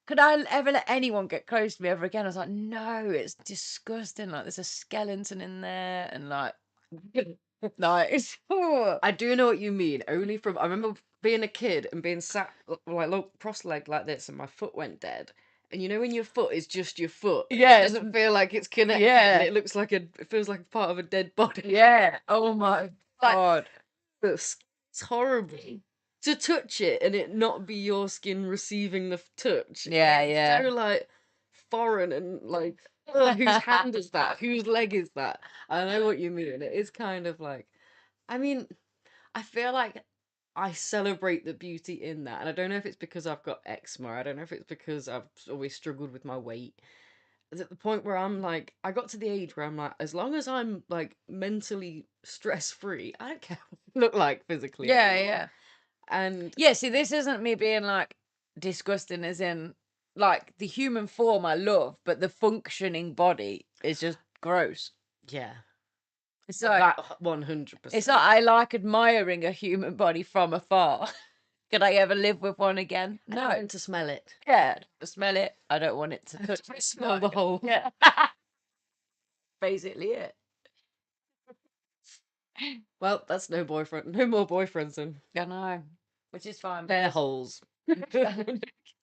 could I ever let anyone get close to me ever again? I was like, no, it's disgusting. Like, there's a skeleton in there, and like, it's I do know what you mean. Only from I remember being a kid and being sat like cross-legged like this, and my foot went dead. And you know when your foot is just your foot, yeah, it doesn't feel like it's connected. yeah, It looks like it feels like part of a dead body. yeah. Oh my Like god. it's horrible to touch it and it not be your skin receiving the touch. Yeah, It's yeah. so like foreign and like, ugh, whose hand is that? Whose leg is that? I know what you mean. It is kind of like, I mean, I feel like I celebrate the beauty in that. And I don't know if it's because I've got eczema. I don't know if it's because I've always struggled with my weight. It's at the point where I'm like, I got to the age where I'm like, as long as I'm like mentally stress free, I don't care what I look like physically Yeah, anymore. yeah. And Yeah, see, this isn't me being like disgusting, as in like the human form I love, but the functioning body is just gross. yeah, It's like that it's 100%. like I like admiring a human body from afar. Could I ever live with one again? I don't No. want to smell it. Yeah, to smell it. I don't want it to touch I me. smell the whole. Yeah. Basically it. Well, that's no boyfriend. No more boyfriends then. I know. Which is fine. They're because holes.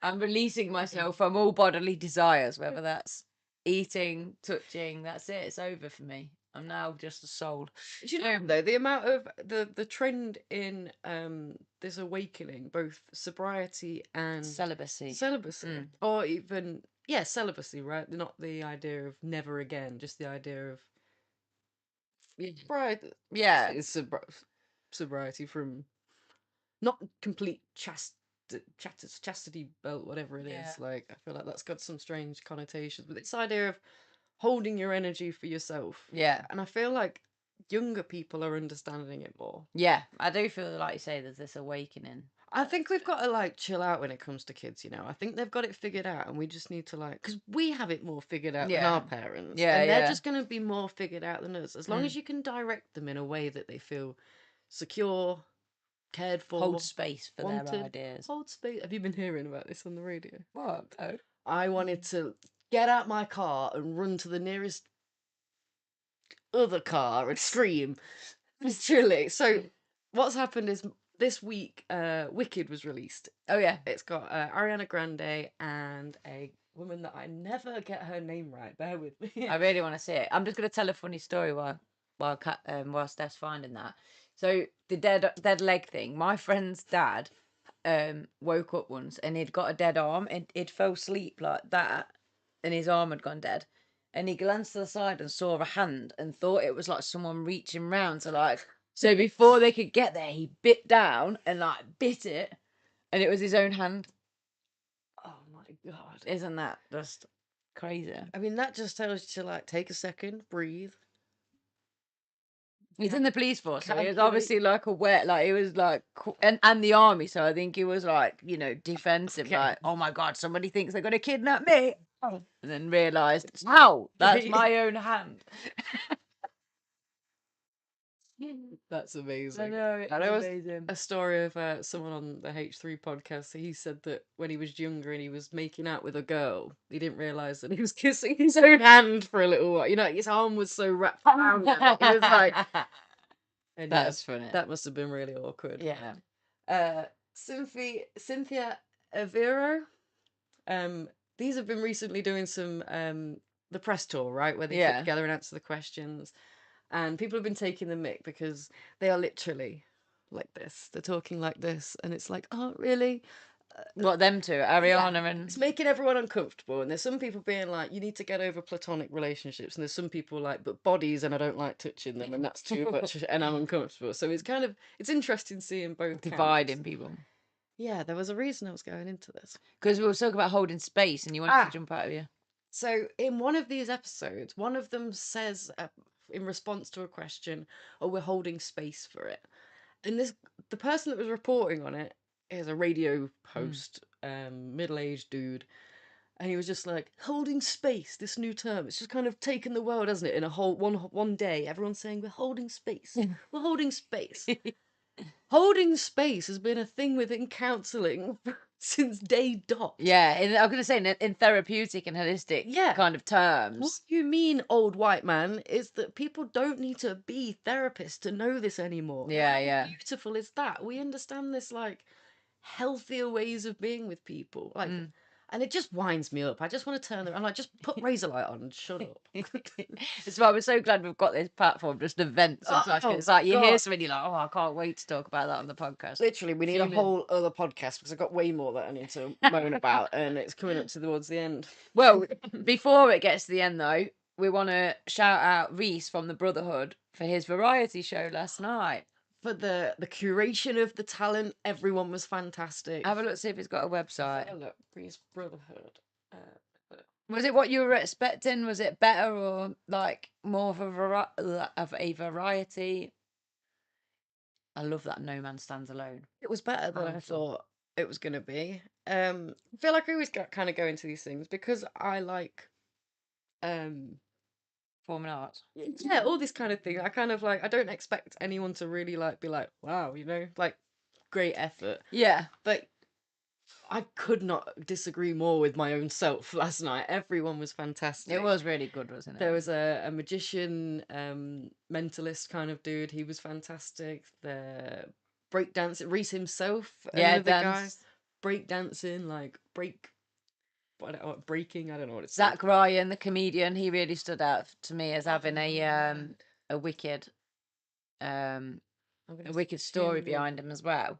I'm releasing myself from all bodily desires, whether that's eating, touching, that's it. It's over for me. I'm now just a soul. Do you know though the amount of the trend in this awakening, both sobriety and Celibacy. celibacy, or even celibacy, right? Not the idea of never again, just the idea of sobriety. Yeah. Is sobriety from not complete chastity belt, whatever it Yeah. is. Like I feel like that's got some strange connotations, but this idea of holding your energy for yourself. Yeah. And I feel like younger people are understanding it more. Yeah. I do feel like you say there's this awakening. I think we've got to like chill out when it comes to kids, you know. I think they've got it figured out and we just need to like, because we have it more figured out than Yeah. our parents. Yeah, and they're yeah. just going to be more figured out than us. As long as you can direct them in a way that they feel secure, cared for, Hold space for their wanted. ideas. Hold space. Have you been hearing about this on the radio? What? Oh. I wanted to get out my car and run to the nearest other car and scream. Literally. So what's happened is this week, Wicked was released. Oh yeah. It's got Ariana Grande and a woman that I never get her name right. Bear with me. I really want to see it. I'm just going to tell a funny story while Steph's finding that. So the dead leg thing. My friend's dad woke up once and he'd got a dead arm and he'd fell asleep like that and his arm had gone dead. And he glanced to the side and saw a hand and thought it was like someone reaching round to like. So before they could get there, he bit down and like bit it, and it was his own hand. Oh my god! Isn't that just crazy? I mean, that just tells you to like take a second, breathe. He's in the police force, so he was Calculate. obviously like aware, like he was like, and the army. So I think he was like, defensive, Okay. like, oh my god, somebody thinks they're gonna kidnap me, and then realised, how that's my own hand. That's amazing. I know, it's And there was amazing. a story of someone on the H3 podcast. He said that when he was younger and he was making out with a girl, he didn't realise that he was kissing his own hand for a little while. You know, his arm was so wrapped around it. He was like, and That's funny. that must have been really awkward. Yeah. Cynthia Avero. These have been recently doing some the press tour, right, where they sit together and answer the questions. And people have been taking the mick because they are literally like this. They're talking like this, and it's like, oh, really? What, them two, Ariana and... It's making everyone uncomfortable. And there's some people being like, you need to get over platonic relationships. And there's some people like, but bodies, and I don't like touching them, and that's too much, and I'm uncomfortable. So it's interesting seeing both dividing camps. people. Yeah, there was a reason I was going into this. Because we were talking about holding space, and you wanted to jump out of you. So in one of these episodes, one of them says, in response to a question, oh, we're holding space for it. And the person that was reporting on it is a radio host, middle-aged dude. And he was just like, holding space, this new term. It's just kind of taken the world, hasn't it? In a whole one day, everyone's saying, we're holding space. We're holding space. Holding space has been a thing within counselling since day dot. Yeah, I'm going to say in therapeutic and holistic kind of terms. What you mean, old white man, is that people don't need to be therapists to know this anymore. Yeah. How beautiful is that? We understand this, like, healthier ways of being with people. Like, and it just winds me up. I just want to turn them. I'm like, just put Razor Light on and shut up. That's why we're so glad we've got this platform just to vent sometimes. It's like you hear something, you're like, oh, I can't wait to talk about that on the podcast. Literally, we need a whole other podcast because I've got way more that I need to moan about, and it's coming up towards the end. Well, before it gets to the end, though, we want to shout out Reese from the Brotherhood for his variety show last night. For the curation of the talent, everyone was fantastic. Have a look, see if it's got a website. Have a look, Reese Brotherhood. Was it what you were expecting? Was it better or like more of a variety? I love that No Man Stands Alone. It was better than I thought it was going to be. I feel like I always kind of go into these things because I like performing arts. Yeah, all this kind of thing. I kind of like, I don't expect anyone to really like be like, wow, like great effort. Yeah. But I could not disagree more with my own self last night. Everyone was fantastic. It was really good, wasn't it? There was a magician, mentalist kind of dude. He was fantastic. The breakdance, Reese himself, the guy, breakdancing, like breaking. I don't know what it's. Zach Ryan, the comedian, he really stood out to me as having a wicked, story behind him as well.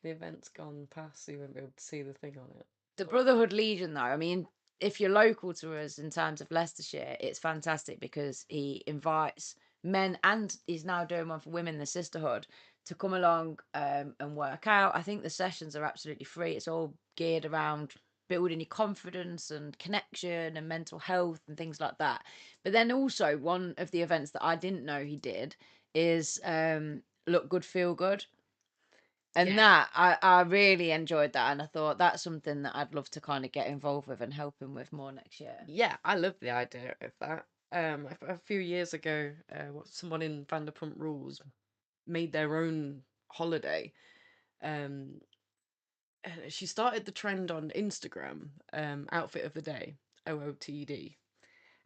The event's gone past, so you won't be able to see the thing on it. The Brotherhood Legion, though, I mean, if you're local to us in terms of Leicestershire, it's fantastic because he invites men, and he's now doing one for women, the Sisterhood, to come along and work out. I think the sessions are absolutely free. It's all geared around building your confidence and connection and mental health and things like that. But then also one of the events that I didn't know he did is Look Good, Feel Good. And that, I really enjoyed that. And I thought that's something that I'd love to kind of get involved with and help him with more next year. Yeah, I love the idea of that. A few years ago, someone in Vanderpump Rules made their own holiday. She started the trend on Instagram, outfit of the day, OOTD.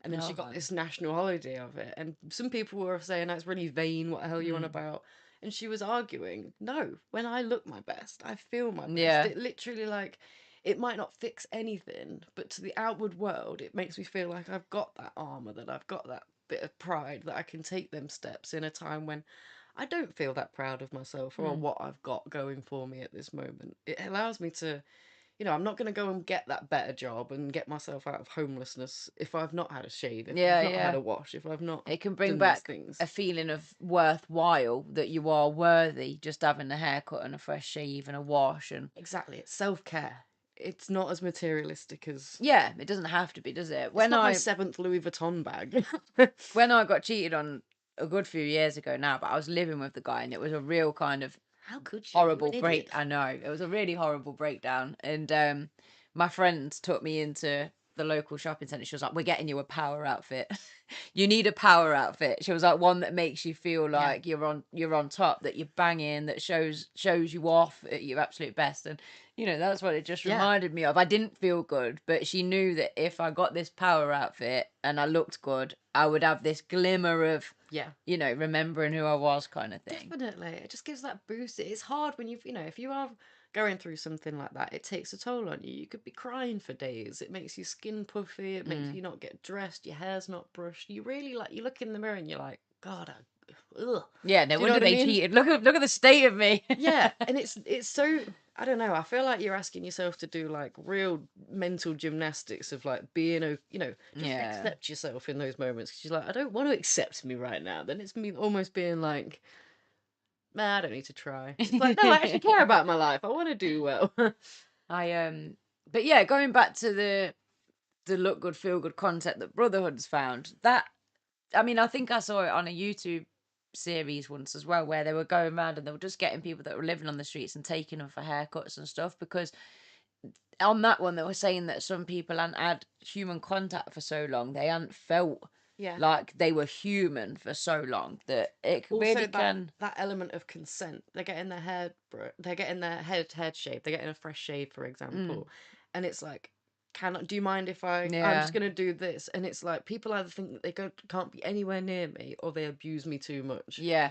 And then she got this national holiday of it. And some people were saying that's really vain, what the hell are you on about? And she was arguing, no, when I look my best, I feel my best. Yeah. It literally, like, it might not fix anything, but to the outward world, it makes me feel like I've got that armor, that I've got that bit of pride, that I can take them steps in a time when I don't feel that proud of myself or what I've got going for me at this moment. It allows me to, I'm not going to go and get that better job and get myself out of homelessness if I've not had a shave, if I've not had a wash, if I've not It can bring done these back things. a feeling of worthwhile, that you are worthy just having a haircut and a fresh shave and a wash. And Exactly, it's self-care. It's not as materialistic as... yeah, it doesn't have to be, does it? It's not my 7th Louis Vuitton bag. When I got cheated on a good few years ago now, but I was living with the guy, and it was a real kind of How could you? horrible You're an break. idiot. I know, it was a really horrible breakdown. And my friend took me into the local shopping centre. She was like, "We're getting you a power outfit. You need a power outfit." She was like, "One that makes you feel like you're on top, that you're banging, that shows you off at your absolute best." And that's what it just reminded me of. I didn't feel good, but she knew that if I got this power outfit and I looked good, I would have this glimmer of remembering who I was, kind of thing. Definitely. It just gives that boost. It's hard when if you are going through something like that, it takes a toll on you. You could be crying for days. It makes your skin puffy. It makes you not get dressed. Your hair's not brushed. You really, like, you look in the mirror and you're like, God, ugh. Yeah, no wonder they cheated. Look at the state of me. Yeah, and it's so, I don't know. I feel like you're asking yourself to do like real mental gymnastics of like being just accept yourself in those moments. Because you're like, I don't want to accept me right now. Then it's me almost being like, nah, I don't need to try. It's like, no, I actually care about my life. I want to do well. But yeah, going back to the look good, feel good concept that Brotherhood's found, that, I mean, I think I saw it on a YouTube series once as well, where they were going around and they were just getting people that were living on the streets and taking them for haircuts and stuff, because on that one they were saying that some people hadn't had human contact for so long, they hadn't felt like they were human for so long, that it Also, really can. That element of consent. They're getting their hair, they're getting their head shaved. They're getting a fresh shave, for example, and it's like, do you mind if I'm just gonna do this? And it's like, people either think that they can't be anywhere near me, or they abuse me too much. Yeah,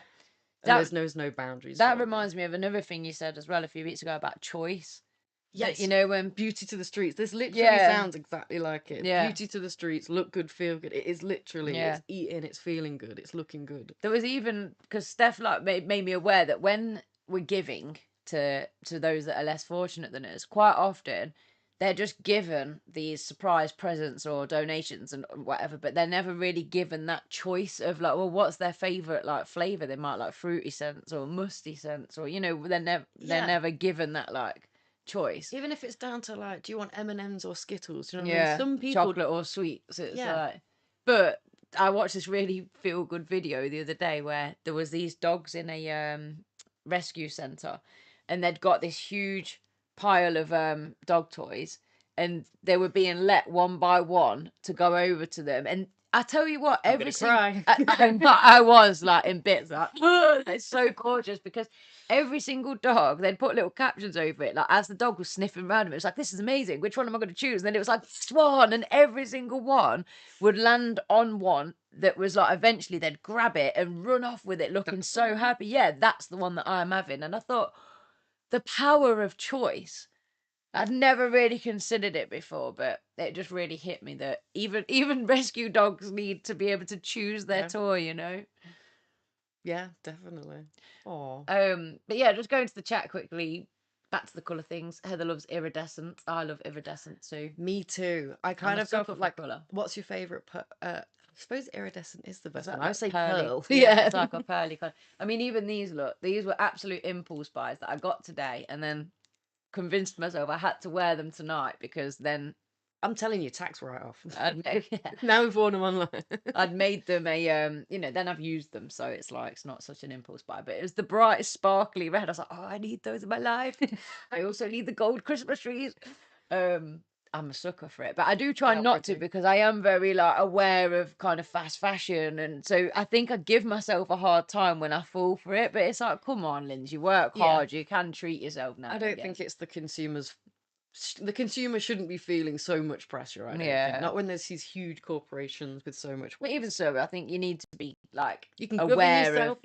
and there's no boundaries. That reminds me of another thing you said as well a few weeks ago about choice. Yes, when beauty to the streets. This literally sounds exactly like it. Yeah. Beauty to the streets, look good, feel good. It is literally, it's eating, it's feeling good, it's looking good. There was even, because Steph made me aware that when we're giving to those that are less fortunate than us, quite often they're just given these surprise presents or donations and whatever, but they're never really given that choice of like, well, what's their favorite like flavor? They might like fruity scents or musty scents, or they're never given that like choice, even if it's down to like, do you want M&Ms or Skittles? Do you know what I mean? Some people, chocolate or sweets. It's like, but I watched this really feel good video the other day where there was these dogs in a rescue center, and they'd got this huge pile of dog toys, and they were being let one by one to go over to them. And I tell you what, every single I was like in bits, like, it's so gorgeous, because every single dog, they'd put little captions over it, like as the dog was sniffing around him, it was like, this is amazing, which one am I going to choose? And then it was like, swan, and every single one would land on one that was like, eventually they'd grab it and run off with it looking so happy. Yeah, that's the one that I'm having. And I thought, the power of choice, I'd never really considered it before, but it just really hit me that even rescue dogs need to be able to choose their toy, Yeah, definitely. Oh. But yeah, just going to the chat quickly. Back to the colour things. Heather loves iridescent. I love iridescent too. Me too. I kind of go for like colour. What's your favourite? I suppose iridescent is the best one. I would say pearl. Yeah, it's like a pearly colour. I mean, even these were absolute impulse buys that I got today, and then convinced myself I had to wear them tonight, because then I'm telling you, tax write-off. Yeah. Now we've worn them online. I'd made them a then I've used them, so it's like, it's not such an impulse buy. But it was the bright sparkly red. I was like, oh, I need those in my life. I also need the gold Christmas trees. I'm a sucker for it, but I do try not to, because I am very like aware of kind of fast fashion, and so I think I give myself a hard time when I fall for it. But it's like, come on, Lindsay, you work hard, you can treat yourself now. I don't think it's the consumer's the consumer shouldn't be feeling so much pressure. I don't think. Yeah. Not when there's these huge corporations with so much. But even so, I think you need to be like You can govern aware yourself.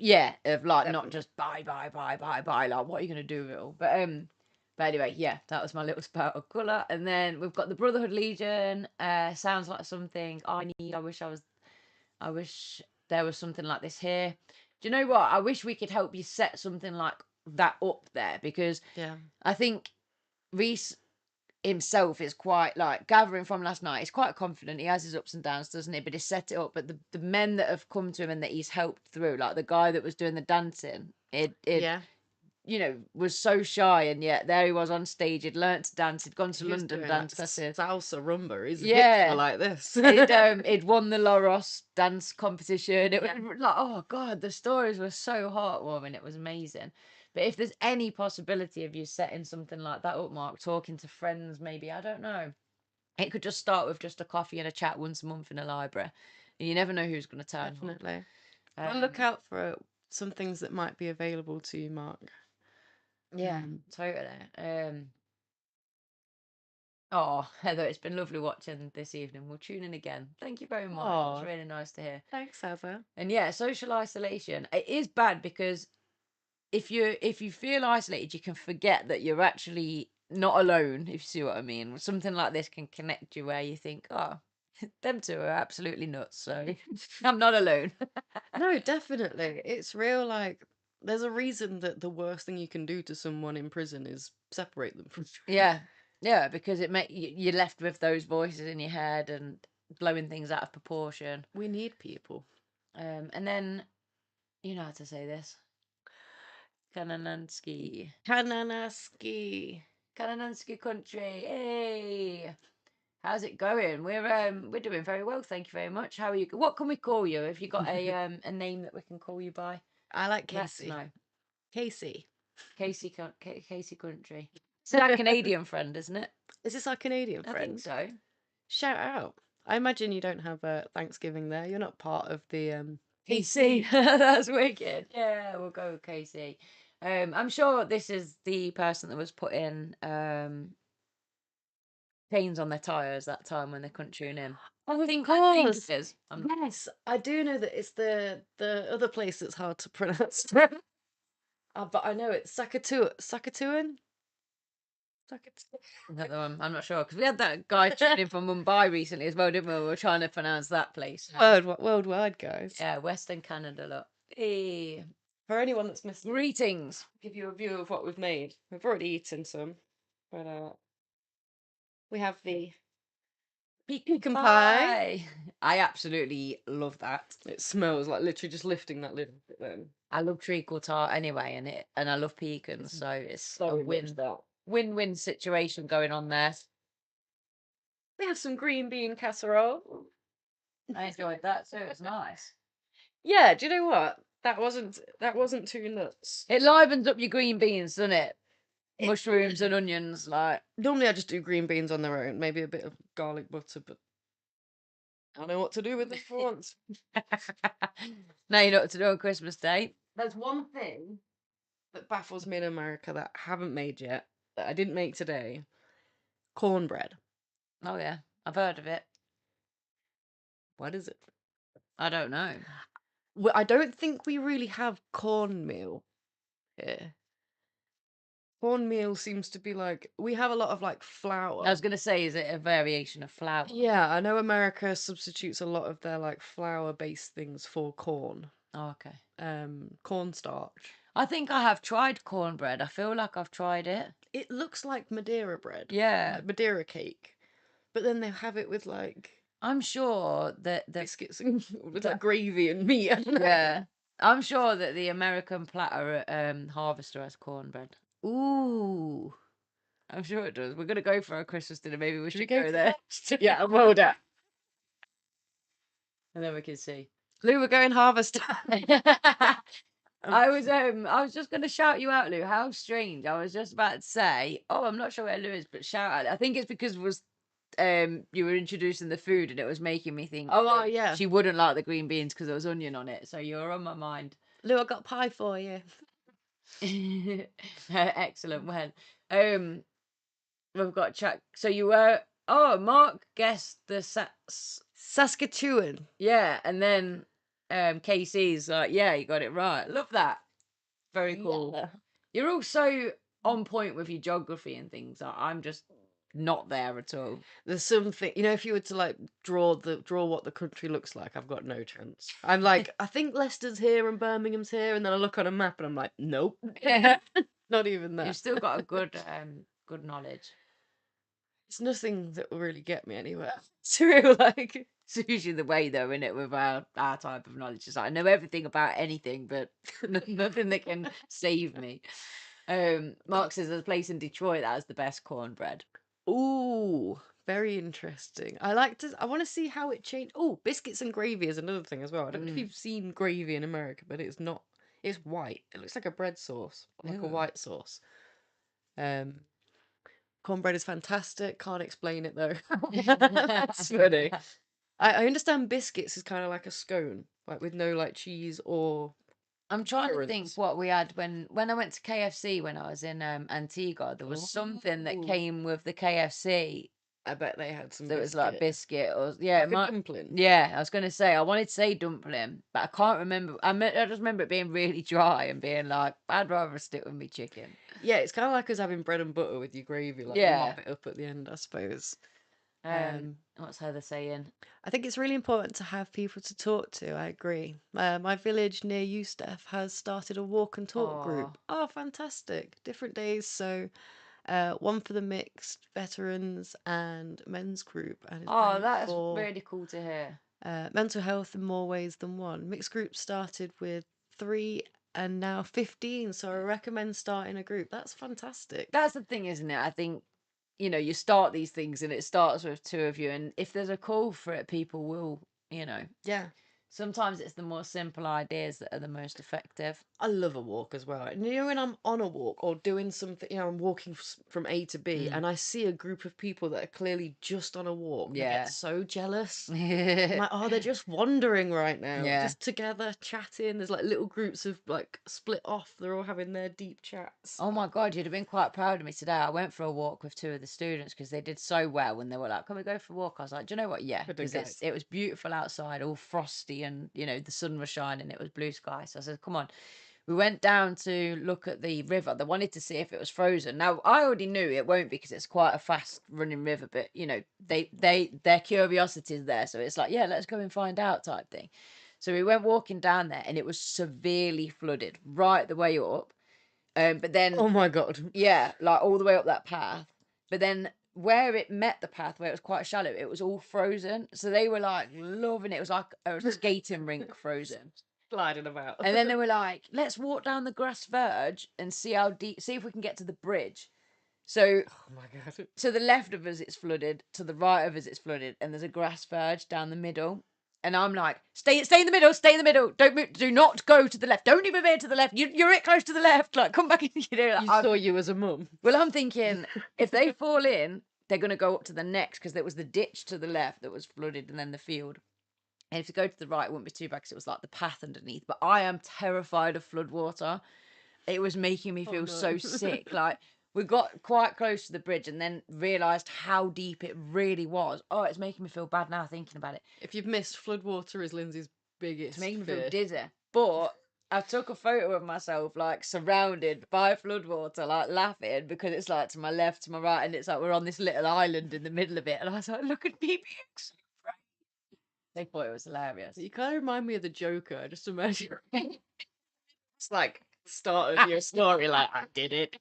of like not Definitely. just buy. Like, what are you gonna do with it all? But anyway, yeah, that was my little spout of colour. And then we've got the Brotherhood Legion. Sounds like something I need. I wish there was something like this here. Do you know what? I wish we could help you set something like that up there, because Yeah. I think Reese himself is quite, like, gathering from last night, he's quite confident. He has his ups and downs, doesn't he? But he's set it up. But the men that have come to him and that he's helped through, like the guy that was doing the dancing, Yeah. was so shy, and yet there he was on stage. He'd learnt to dance. He'd gone to He was London doing dance like classes. salsa rumba. His hips Yeah. were like this. He'd won the Laros dance competition. It was Yeah. like, oh God, the stories were so heartwarming. It was amazing. But if there's any possibility of you setting something like that up, Mark, talking to friends, maybe, I don't know. It could just start with just a coffee and a chat once a month in a library. And you never know who's going to turn up. Definitely. Well, look out for some things that might be available to you, Mark. Yeah, totally. Oh, Heather, it's been lovely watching this evening. We'll tune in again. Thank you very much. Aw. It's really nice to hear. Thanks, Heather. And yeah, social isolation. It is bad because if you feel isolated, you can forget that you're actually not alone, if you see what I mean. Something like this can connect you where you think, oh, them two are absolutely nuts, so I'm not alone. No, definitely. It's real, like, there's a reason that the worst thing you can do to someone in prison is separate them from you. Yeah, because you're left with those voices in your head and blowing things out of proportion. We need people. And then, you know how to say this. Kananansky country. Hey, how's it going? We're doing very well, thank you very much. How are you? What can we call you? Have you got a name that we can call you by? I like Let us Casey. know. Casey. Casey Country. It's our Canadian friend, isn't it? Is this our Canadian I friend? think so. Shout out. I imagine you don't have a Thanksgiving there. You're not part of the Casey. That's wicked. Yeah, we'll go with Casey. I'm sure this is the person that was putting chains on their tires that time when they couldn't tune in. Oh, of I think course. it is. Yes, I do know that it's the other place that's hard to pronounce. But I know it's Sakatuan. Another one. I'm not sure, because we had that guy tuning in from Mumbai recently as well, didn't we? We were trying to pronounce that place. Worldwide, guys. Yeah, Western Canada. Look. Hey. For anyone that's missed, Greetings. give you a view of what we've made. We've already eaten some, but we have the pecan pie. I absolutely love that. It smells like literally just lifting that lid. Then I love treacle tart anyway, and I love pecans, so it's a win-win situation going on there. We have some green bean casserole. I enjoyed that, so it was nice. Yeah, do you know what? That wasn't too nuts. It livens up your green beans, doesn't it? Mushrooms and onions, like. Normally I just do green beans on their own, maybe a bit of garlic butter, but I don't know what to do with this for once. Now you know what to do on Christmas Day. There's one thing that baffles me in America that I haven't made yet, that I didn't make today. Cornbread. Oh yeah, I've heard of it. What is it? I don't know. Well, I don't think we really have cornmeal here. Cornmeal seems to be like, we have a lot of like flour. I was gonna say, is it a variation of flour? Yeah, I know America substitutes a lot of their like flour-based things for corn. Oh, okay. Cornstarch. I think I have tried cornbread. I feel like I've tried it. It looks like Madeira bread. Yeah. Like Madeira cake. But then they have it with like I'm sure that biscuits and with like gravy and meat. yeah. I'm sure that the American platter at Harvester has cornbread. Ooh. I'm sure it does. We're gonna go for a Christmas dinner. Maybe we should go go there. Yeah, well done. And then we can see. Lou, we're going Harvester. I was just gonna shout you out, Lou. How strange. I was just about to say, oh, I'm not sure where Lou is, but shout out. I think it's because it was you were introducing the food and it was making me think Yeah. she wouldn't like the green beans because there was onion on it. So you're on my mind. Lou, I got pie for you. Excellent. Well, we've got chat. So you were. Oh, Mark guessed the Saskatchewan. Yeah, and then KC's like, yeah, you got it right. Love that. Very cool. Yeah. You're all so on point with your geography and things. I'm just not there at all. There's something, if you were to like draw what the country looks like, I've got no chance. I'm like, I think Leicester's here and Birmingham's here, and then I look on a map and I'm like, nope, not even that. You've still got a good good knowledge. It's nothing that will really get me anywhere. It's real, like, It's usually the way though, isn't it, with our type of knowledge. It's like I know everything about anything, but nothing that can save me. Mark says there's a place in Detroit that has the best cornbread. ooh, very interesting. I want to see how it changed. Oh, biscuits and gravy is another thing as well. I don't know if you've seen gravy in America, but it's not. It's white. It looks like a bread sauce, like a Ooh. white sauce. Cornbread is fantastic. Can't explain it though. That's funny. I understand biscuits is kind of like a scone, like with no like cheese or. I'm trying to think currants. what we had when I went to KFC when I was in Antigua. There was something that Ooh. came with the KFC. I bet they had some That was like biscuit or like a dumpling. Yeah, I was gonna say I wanted to say dumpling, but I can't remember. I just remember it being really dry and being like, I'd rather stick with me chicken. Yeah, it's kind of like us having bread and butter with your gravy, like you Yeah. mop it up at the end, I suppose. What's Heather saying? I think it's really important to have people to talk to. I agree. My village near you, Steph, has started a walk and talk group. Oh, fantastic! Different days, so one for the mixed veterans and men's group, and it's Oh, great that's for really cool to hear. mental health in more ways than one. Mixed group started with 3 and now 15, so I recommend starting a group. That's fantastic. That's the thing, isn't it? I think, you start these things and it starts with two of you, and if there's a call for it, people will, Yeah. Sometimes it's the more simple ideas that are the most effective. I love a walk as well. And when I'm on a walk or doing something, I'm walking from A to B and I see a group of people that are clearly just on a walk, I get so jealous. I'm like, oh, they're just wandering right now, just together chatting. There's like little groups of like split off. They're all having their deep chats. Oh my God, you'd have been quite proud of me today. I went for a walk with two of the students because they did so well when they were like, can we go for a walk? I was like, do you know what? Yeah, because it was beautiful outside, all frosty, and the sun was shining. It was blue sky. So I said, come on. We went down to look at the river. They wanted to see if it was frozen. Now I already knew it won't because it's quite a fast running river, but their curiosity is there. So it's like, yeah, let's go and find out type thing. So we went walking down there and it was severely flooded right the way up. But then, oh my God, yeah, like all the way up that path. But then where it met the path, where it was quite shallow, it was all frozen. So they were like loving it. It was like a skating rink frozen. Gliding about. And then they were like, let's walk down the grass verge and see how deep, see if we can get to the bridge. So, oh my God. To the left of us, it's flooded. To the right of us, it's flooded. And there's a grass verge down the middle. And I'm like, stay in the middle, stay in the middle. Don't move, do not go to the left. Don't even veer to the left. You're it close to the left. Like, come back in. Like, you saw you as a mum. Well, I'm thinking if they fall in, they're going to go up to the next because there was the ditch to the left that was flooded and then the field. And if you go to the right, it wouldn't be too bad because it was like the path underneath. But I am terrified of floodwater. It was making me feel so sick. Like, we got quite close to the bridge and then realised how deep it really was. Oh, it's making me feel bad now thinking about it. If you've missed, floodwater is Lindsay's biggest It's making me fear. feel dizzy. But I took a photo of myself, like, surrounded by floodwater, like, laughing because it's, like, to my left, to my right, and it's like we're on this little island in the middle of it. And I was like, look at me being so brave. They thought it was hilarious. You kind of remind me of the Joker. I just imagine. It's like start of your story, like I did it.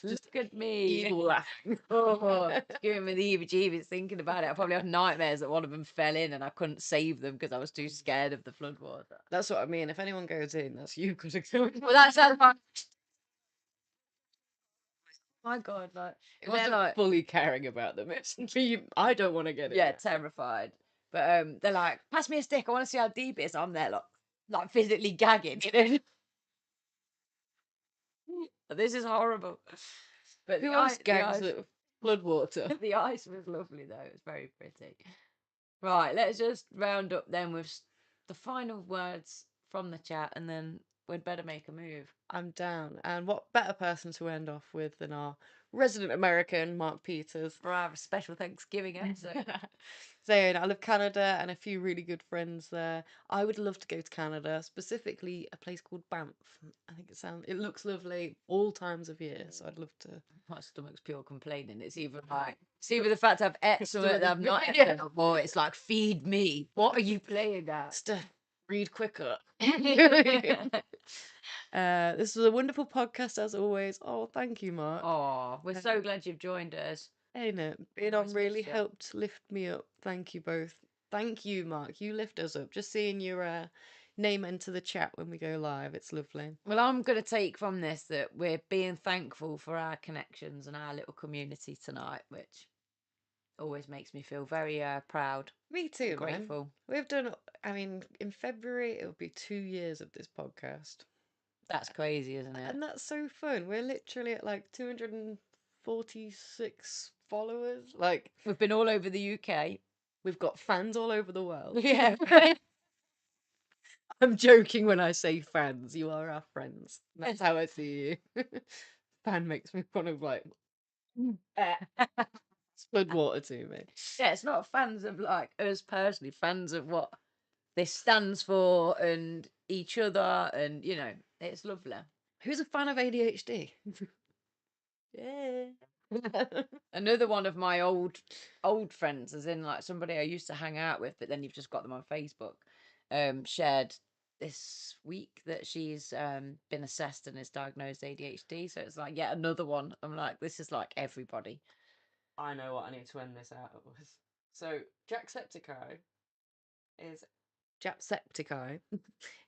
Just look at me. Evil laughing. Oh, it's giving me the heebie-jeebies thinking about it. I probably have nightmares that one of them fell in and I couldn't save them because I was too scared of the floodwater. That's what I mean. If anyone goes in, that's you got to go in. Well, that's like, my God, like it wasn't like fully caring about them. It's me. I don't want to get it. Yeah, terrified. But they're like, pass me a stick. I want to see how deep it is. I'm there, like physically gagging. This is horrible. But who else gags at floodwater? The ice was lovely though. It was very pretty. Right, let's just round up then with the final words from the chat, and then we'd better make a move. I'm down. And what better person to end off with than our resident American, Mark Peters? For our special Thanksgiving episode. Saying I love Canada and a few really good friends there. I would love to go to Canada, specifically a place called Banff. I think it looks lovely all times of year, so I'd love to. My stomach's pure complaining. It's either the fact I've ate something that I've not Yeah. eaten, or it's like, feed me. What are you playing at? Steph, read quicker. This was a wonderful podcast as always. Oh, thank you, Mark. Oh, we're so glad you've joined us. Ain't it? Being on really helped lift me up. Thank you both. Thank you, Mark. You lift us up. Just seeing your name enter the chat when we go live, it's lovely. Well, I'm going to take from this that we're being thankful for our connections and our little community tonight, which always makes me feel very proud. Me too, grateful. Man. We've done, I mean, in February, it'll be 2 years of this podcast. That's crazy, isn't it? And that's so fun. We're literally at like 246 followers. Like, we've been all over the UK. We've got fans all over the world. Yeah. I'm joking when I say fans. You are our friends. That's how I see you. Fan makes me want to like spud water to me. Yeah, it's not fans of like us personally, fans of what this stands for and each other, and you know, it's lovely. Who's a fan of ADHD? Yeah. Another one of my old friends, as in like somebody I used to hang out with, but then you've just got them on Facebook, shared this week that she's been assessed and is diagnosed ADHD. So it's like, yeah, another one. I'm like, this is like everybody. I know what I need to end this out with. So Jacksepticeye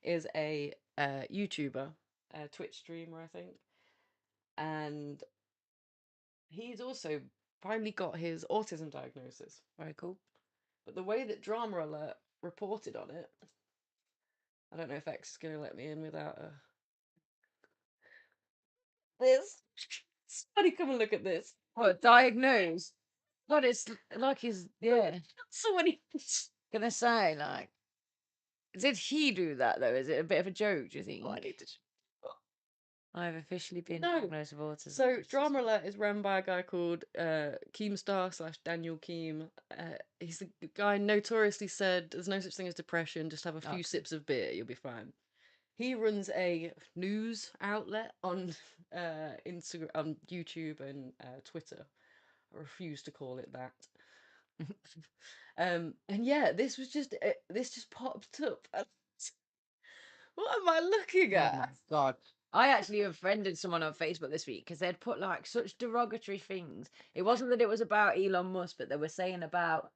is a YouTuber, a Twitch streamer, I think, and he's also finally got his autism diagnosis. Very cool. But the way that Drama Alert reported on it, I don't know if X is going to let me in without this. Somebody come and look at this. What, diagnosed? God, it's like he's, yeah. So when he's gonna say, like, did he do that though? Is it a bit of a joke, do you think? Oh, I need to. I've officially been No. diagnosed with autism. So Drama Alert is run by a guy called Keemstar / Daniel Keem. He's the guy notoriously said there's no such thing as depression, just have a few sips of beer, you'll be fine. He runs a news outlet on Instagram, on YouTube and Twitter. I refuse to call it that. And yeah, this just popped up. What am I looking at? Oh my God. I actually unfriended someone on Facebook this week because they'd put like such derogatory things. It wasn't that it was about Elon Musk, but they were saying about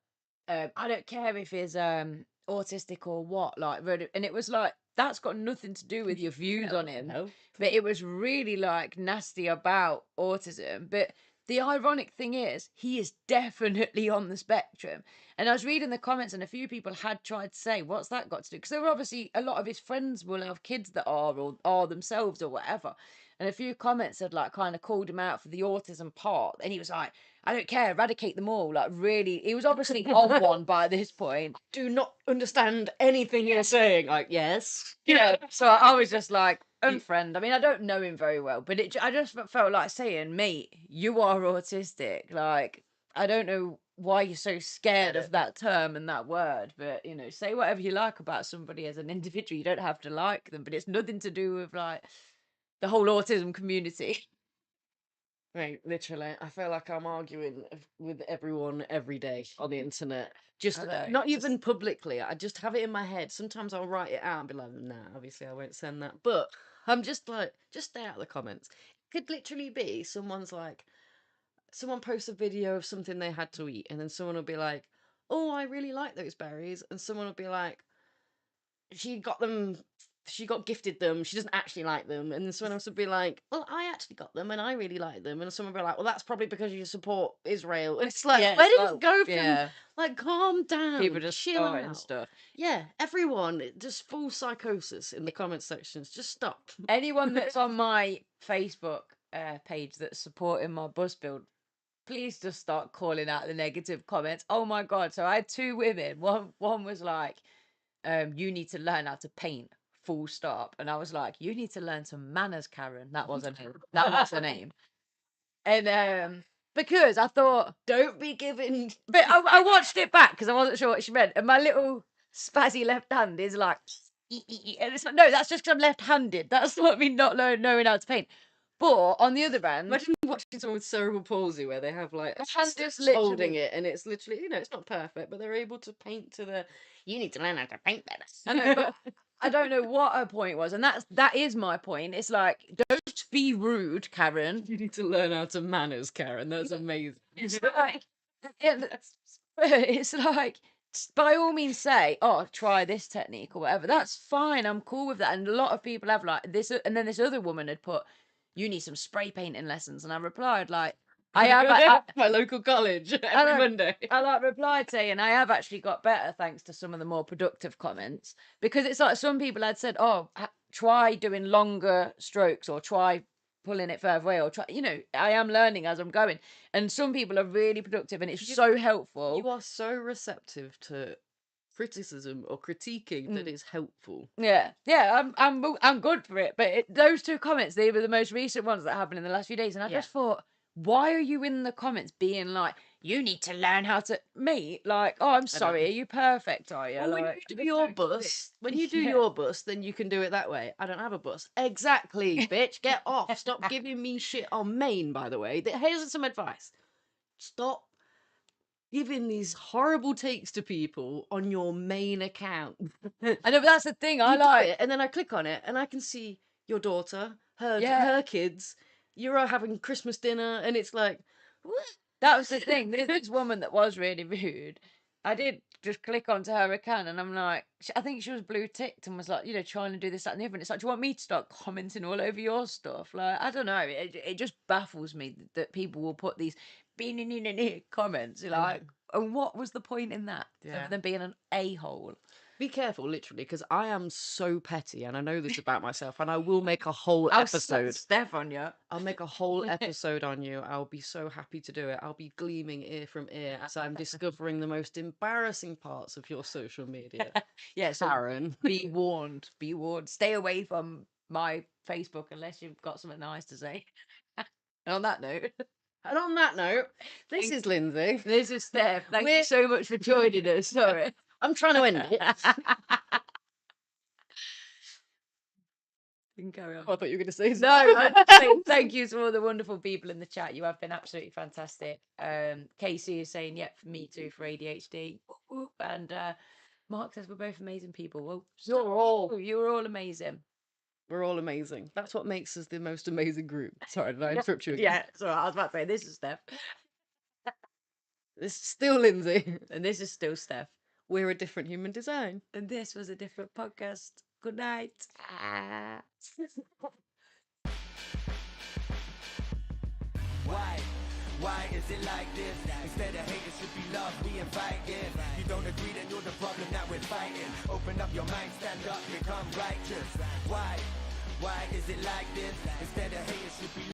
I don't care if he's autistic or what, like, and it was like, that's got nothing to do with your views on him. No. But it was really like nasty about autism. But the ironic thing is, he is definitely on the spectrum. And I was reading the comments, and a few people had tried to say, what's that got to do? Because there were obviously a lot of his friends will have kids that are, or are themselves, or whatever. And a few comments had like kind of called him out for the autism part. And he was like, I don't care, eradicate them all. Like, really, he was obviously on one by this point. Do not understand anything you're saying. Like, yes. Yeah. So I was just like, unfriend. I mean, I don't know him very well, but I just felt like saying, mate, you are autistic. Like, I don't know why you're so scared of that term and that word, but you know, say whatever you like about somebody as an individual. You don't have to like them, but it's nothing to do with like the whole autism community. Right, literally, I feel like I'm arguing with everyone every day on the internet. Just not even publicly. I just have it in my head. Sometimes I'll write it out and be like, nah, obviously I won't send that. But I'm just like, just stay out of the comments. It could literally be someone posts a video of something they had to eat, and then someone will be like, oh, I really like those berries. And someone will be like, she got gifted them, she doesn't actually like them. And then someone else would be like, well, I actually got them and I really like them. And someone would be like, well, that's probably because you support Israel. And it's like, where did it go from? Like, calm down. People just chill out and stuff. Yeah, everyone, just full psychosis in the comment sections. Just stop. Anyone that's on my Facebook page that's supporting my bus build, please just start calling out the negative comments. Oh my God. So I had two women. One was like, you need to learn how to paint full stop. And I was like, you need to learn some manners, Karen. That was her name. That was her name. And because I thought, don't be giving. But I watched it back because I wasn't sure what she meant. And my little spazzy left hand is like, and it's like, no, that's just because I'm left-handed. That's not me not knowing how to paint. But on the other hand, Imagine watching someone with cerebral palsy where they have like the hand is holding literally, it, and it's literally, it's not perfect, but they're able to paint to the. You need to learn how to paint better. I know, but I don't know what her point was, and that is my point. It's like, don't be rude, Karen. You need to learn how to manners, Karen. That's amazing. It's like, it's like, by all means say, oh, try this technique or whatever. That's fine. I'm cool with that. And a lot of people have like this. And then this other woman had put, you need some spray painting lessons. And I replied like, I have at my local college every Monday. I like replied saying I have actually got better thanks to some of the more productive comments, because it's like some people had said, oh, try doing longer strokes or try pulling it further away or try, I am learning as I'm going, and some people are really productive and it's so helpful. You are so receptive to criticism or critiquing that is helpful. Yeah, I'm good for it. But those two comments, they were the most recent ones that happened in the last few days, and I just thought, why are you in the comments being like, you need to learn how to mate? Like, oh, I'm sorry, are you perfect? Are you? Well, like, when you do your bus, your bus, then you can do it that way. I don't have a bus. Exactly, bitch. Get off. Stop giving me shit on Maine, by the way. Here's some advice. Stop giving these horrible takes to people on your main account. I know, but that's the thing. I like it, and then I click on it, and I can see your daughter, her kids. You're having Christmas dinner, and it's like, what? That was the thing. This woman that was really rude, I did just click onto her account, and I'm like, I think she was blue ticked and was like, trying to do this, that, and the other. And it's like, do you want me to start commenting all over your stuff? Like, I don't know. It just baffles me that people will put these comments. Like, and what was the point in that? Other than being an a-hole? Be careful, literally, because I am so petty, and I know this about myself, and I will make a whole episode. Steph on you. I'll make a whole episode on you. I'll be so happy to do it. I'll be gleaming ear from ear as I'm discovering the most embarrassing parts of your social media. Yes, so Karen. Be warned. Be warned. Stay away from my Facebook unless you've got something nice to say. And on that note... And on that note, this is Lindsay. This is Steph. Thank you so much for joining us. Sorry. I'm trying to end it. You can carry on. Oh, I thought you were going to say no. Thank you to all the wonderful people in the chat. You have been absolutely fantastic. Casey is saying, yep, me too for ADHD. And Mark says we're both amazing people. Well, you're all amazing. We're all amazing. That's what makes us the most amazing group. Sorry, did I interrupt you again? Yeah, sorry, I was about to say, this is Steph. This is still Lindsay. And this is still Steph. We're a different human design. And this was a different podcast. Good night. Why is it like this? Instead of hate, it should be love, we invite it. You don't agree, then you're the problem that we're fighting. Open up your mind, stand up, become righteous. Why is it like this? Instead of hate, it should be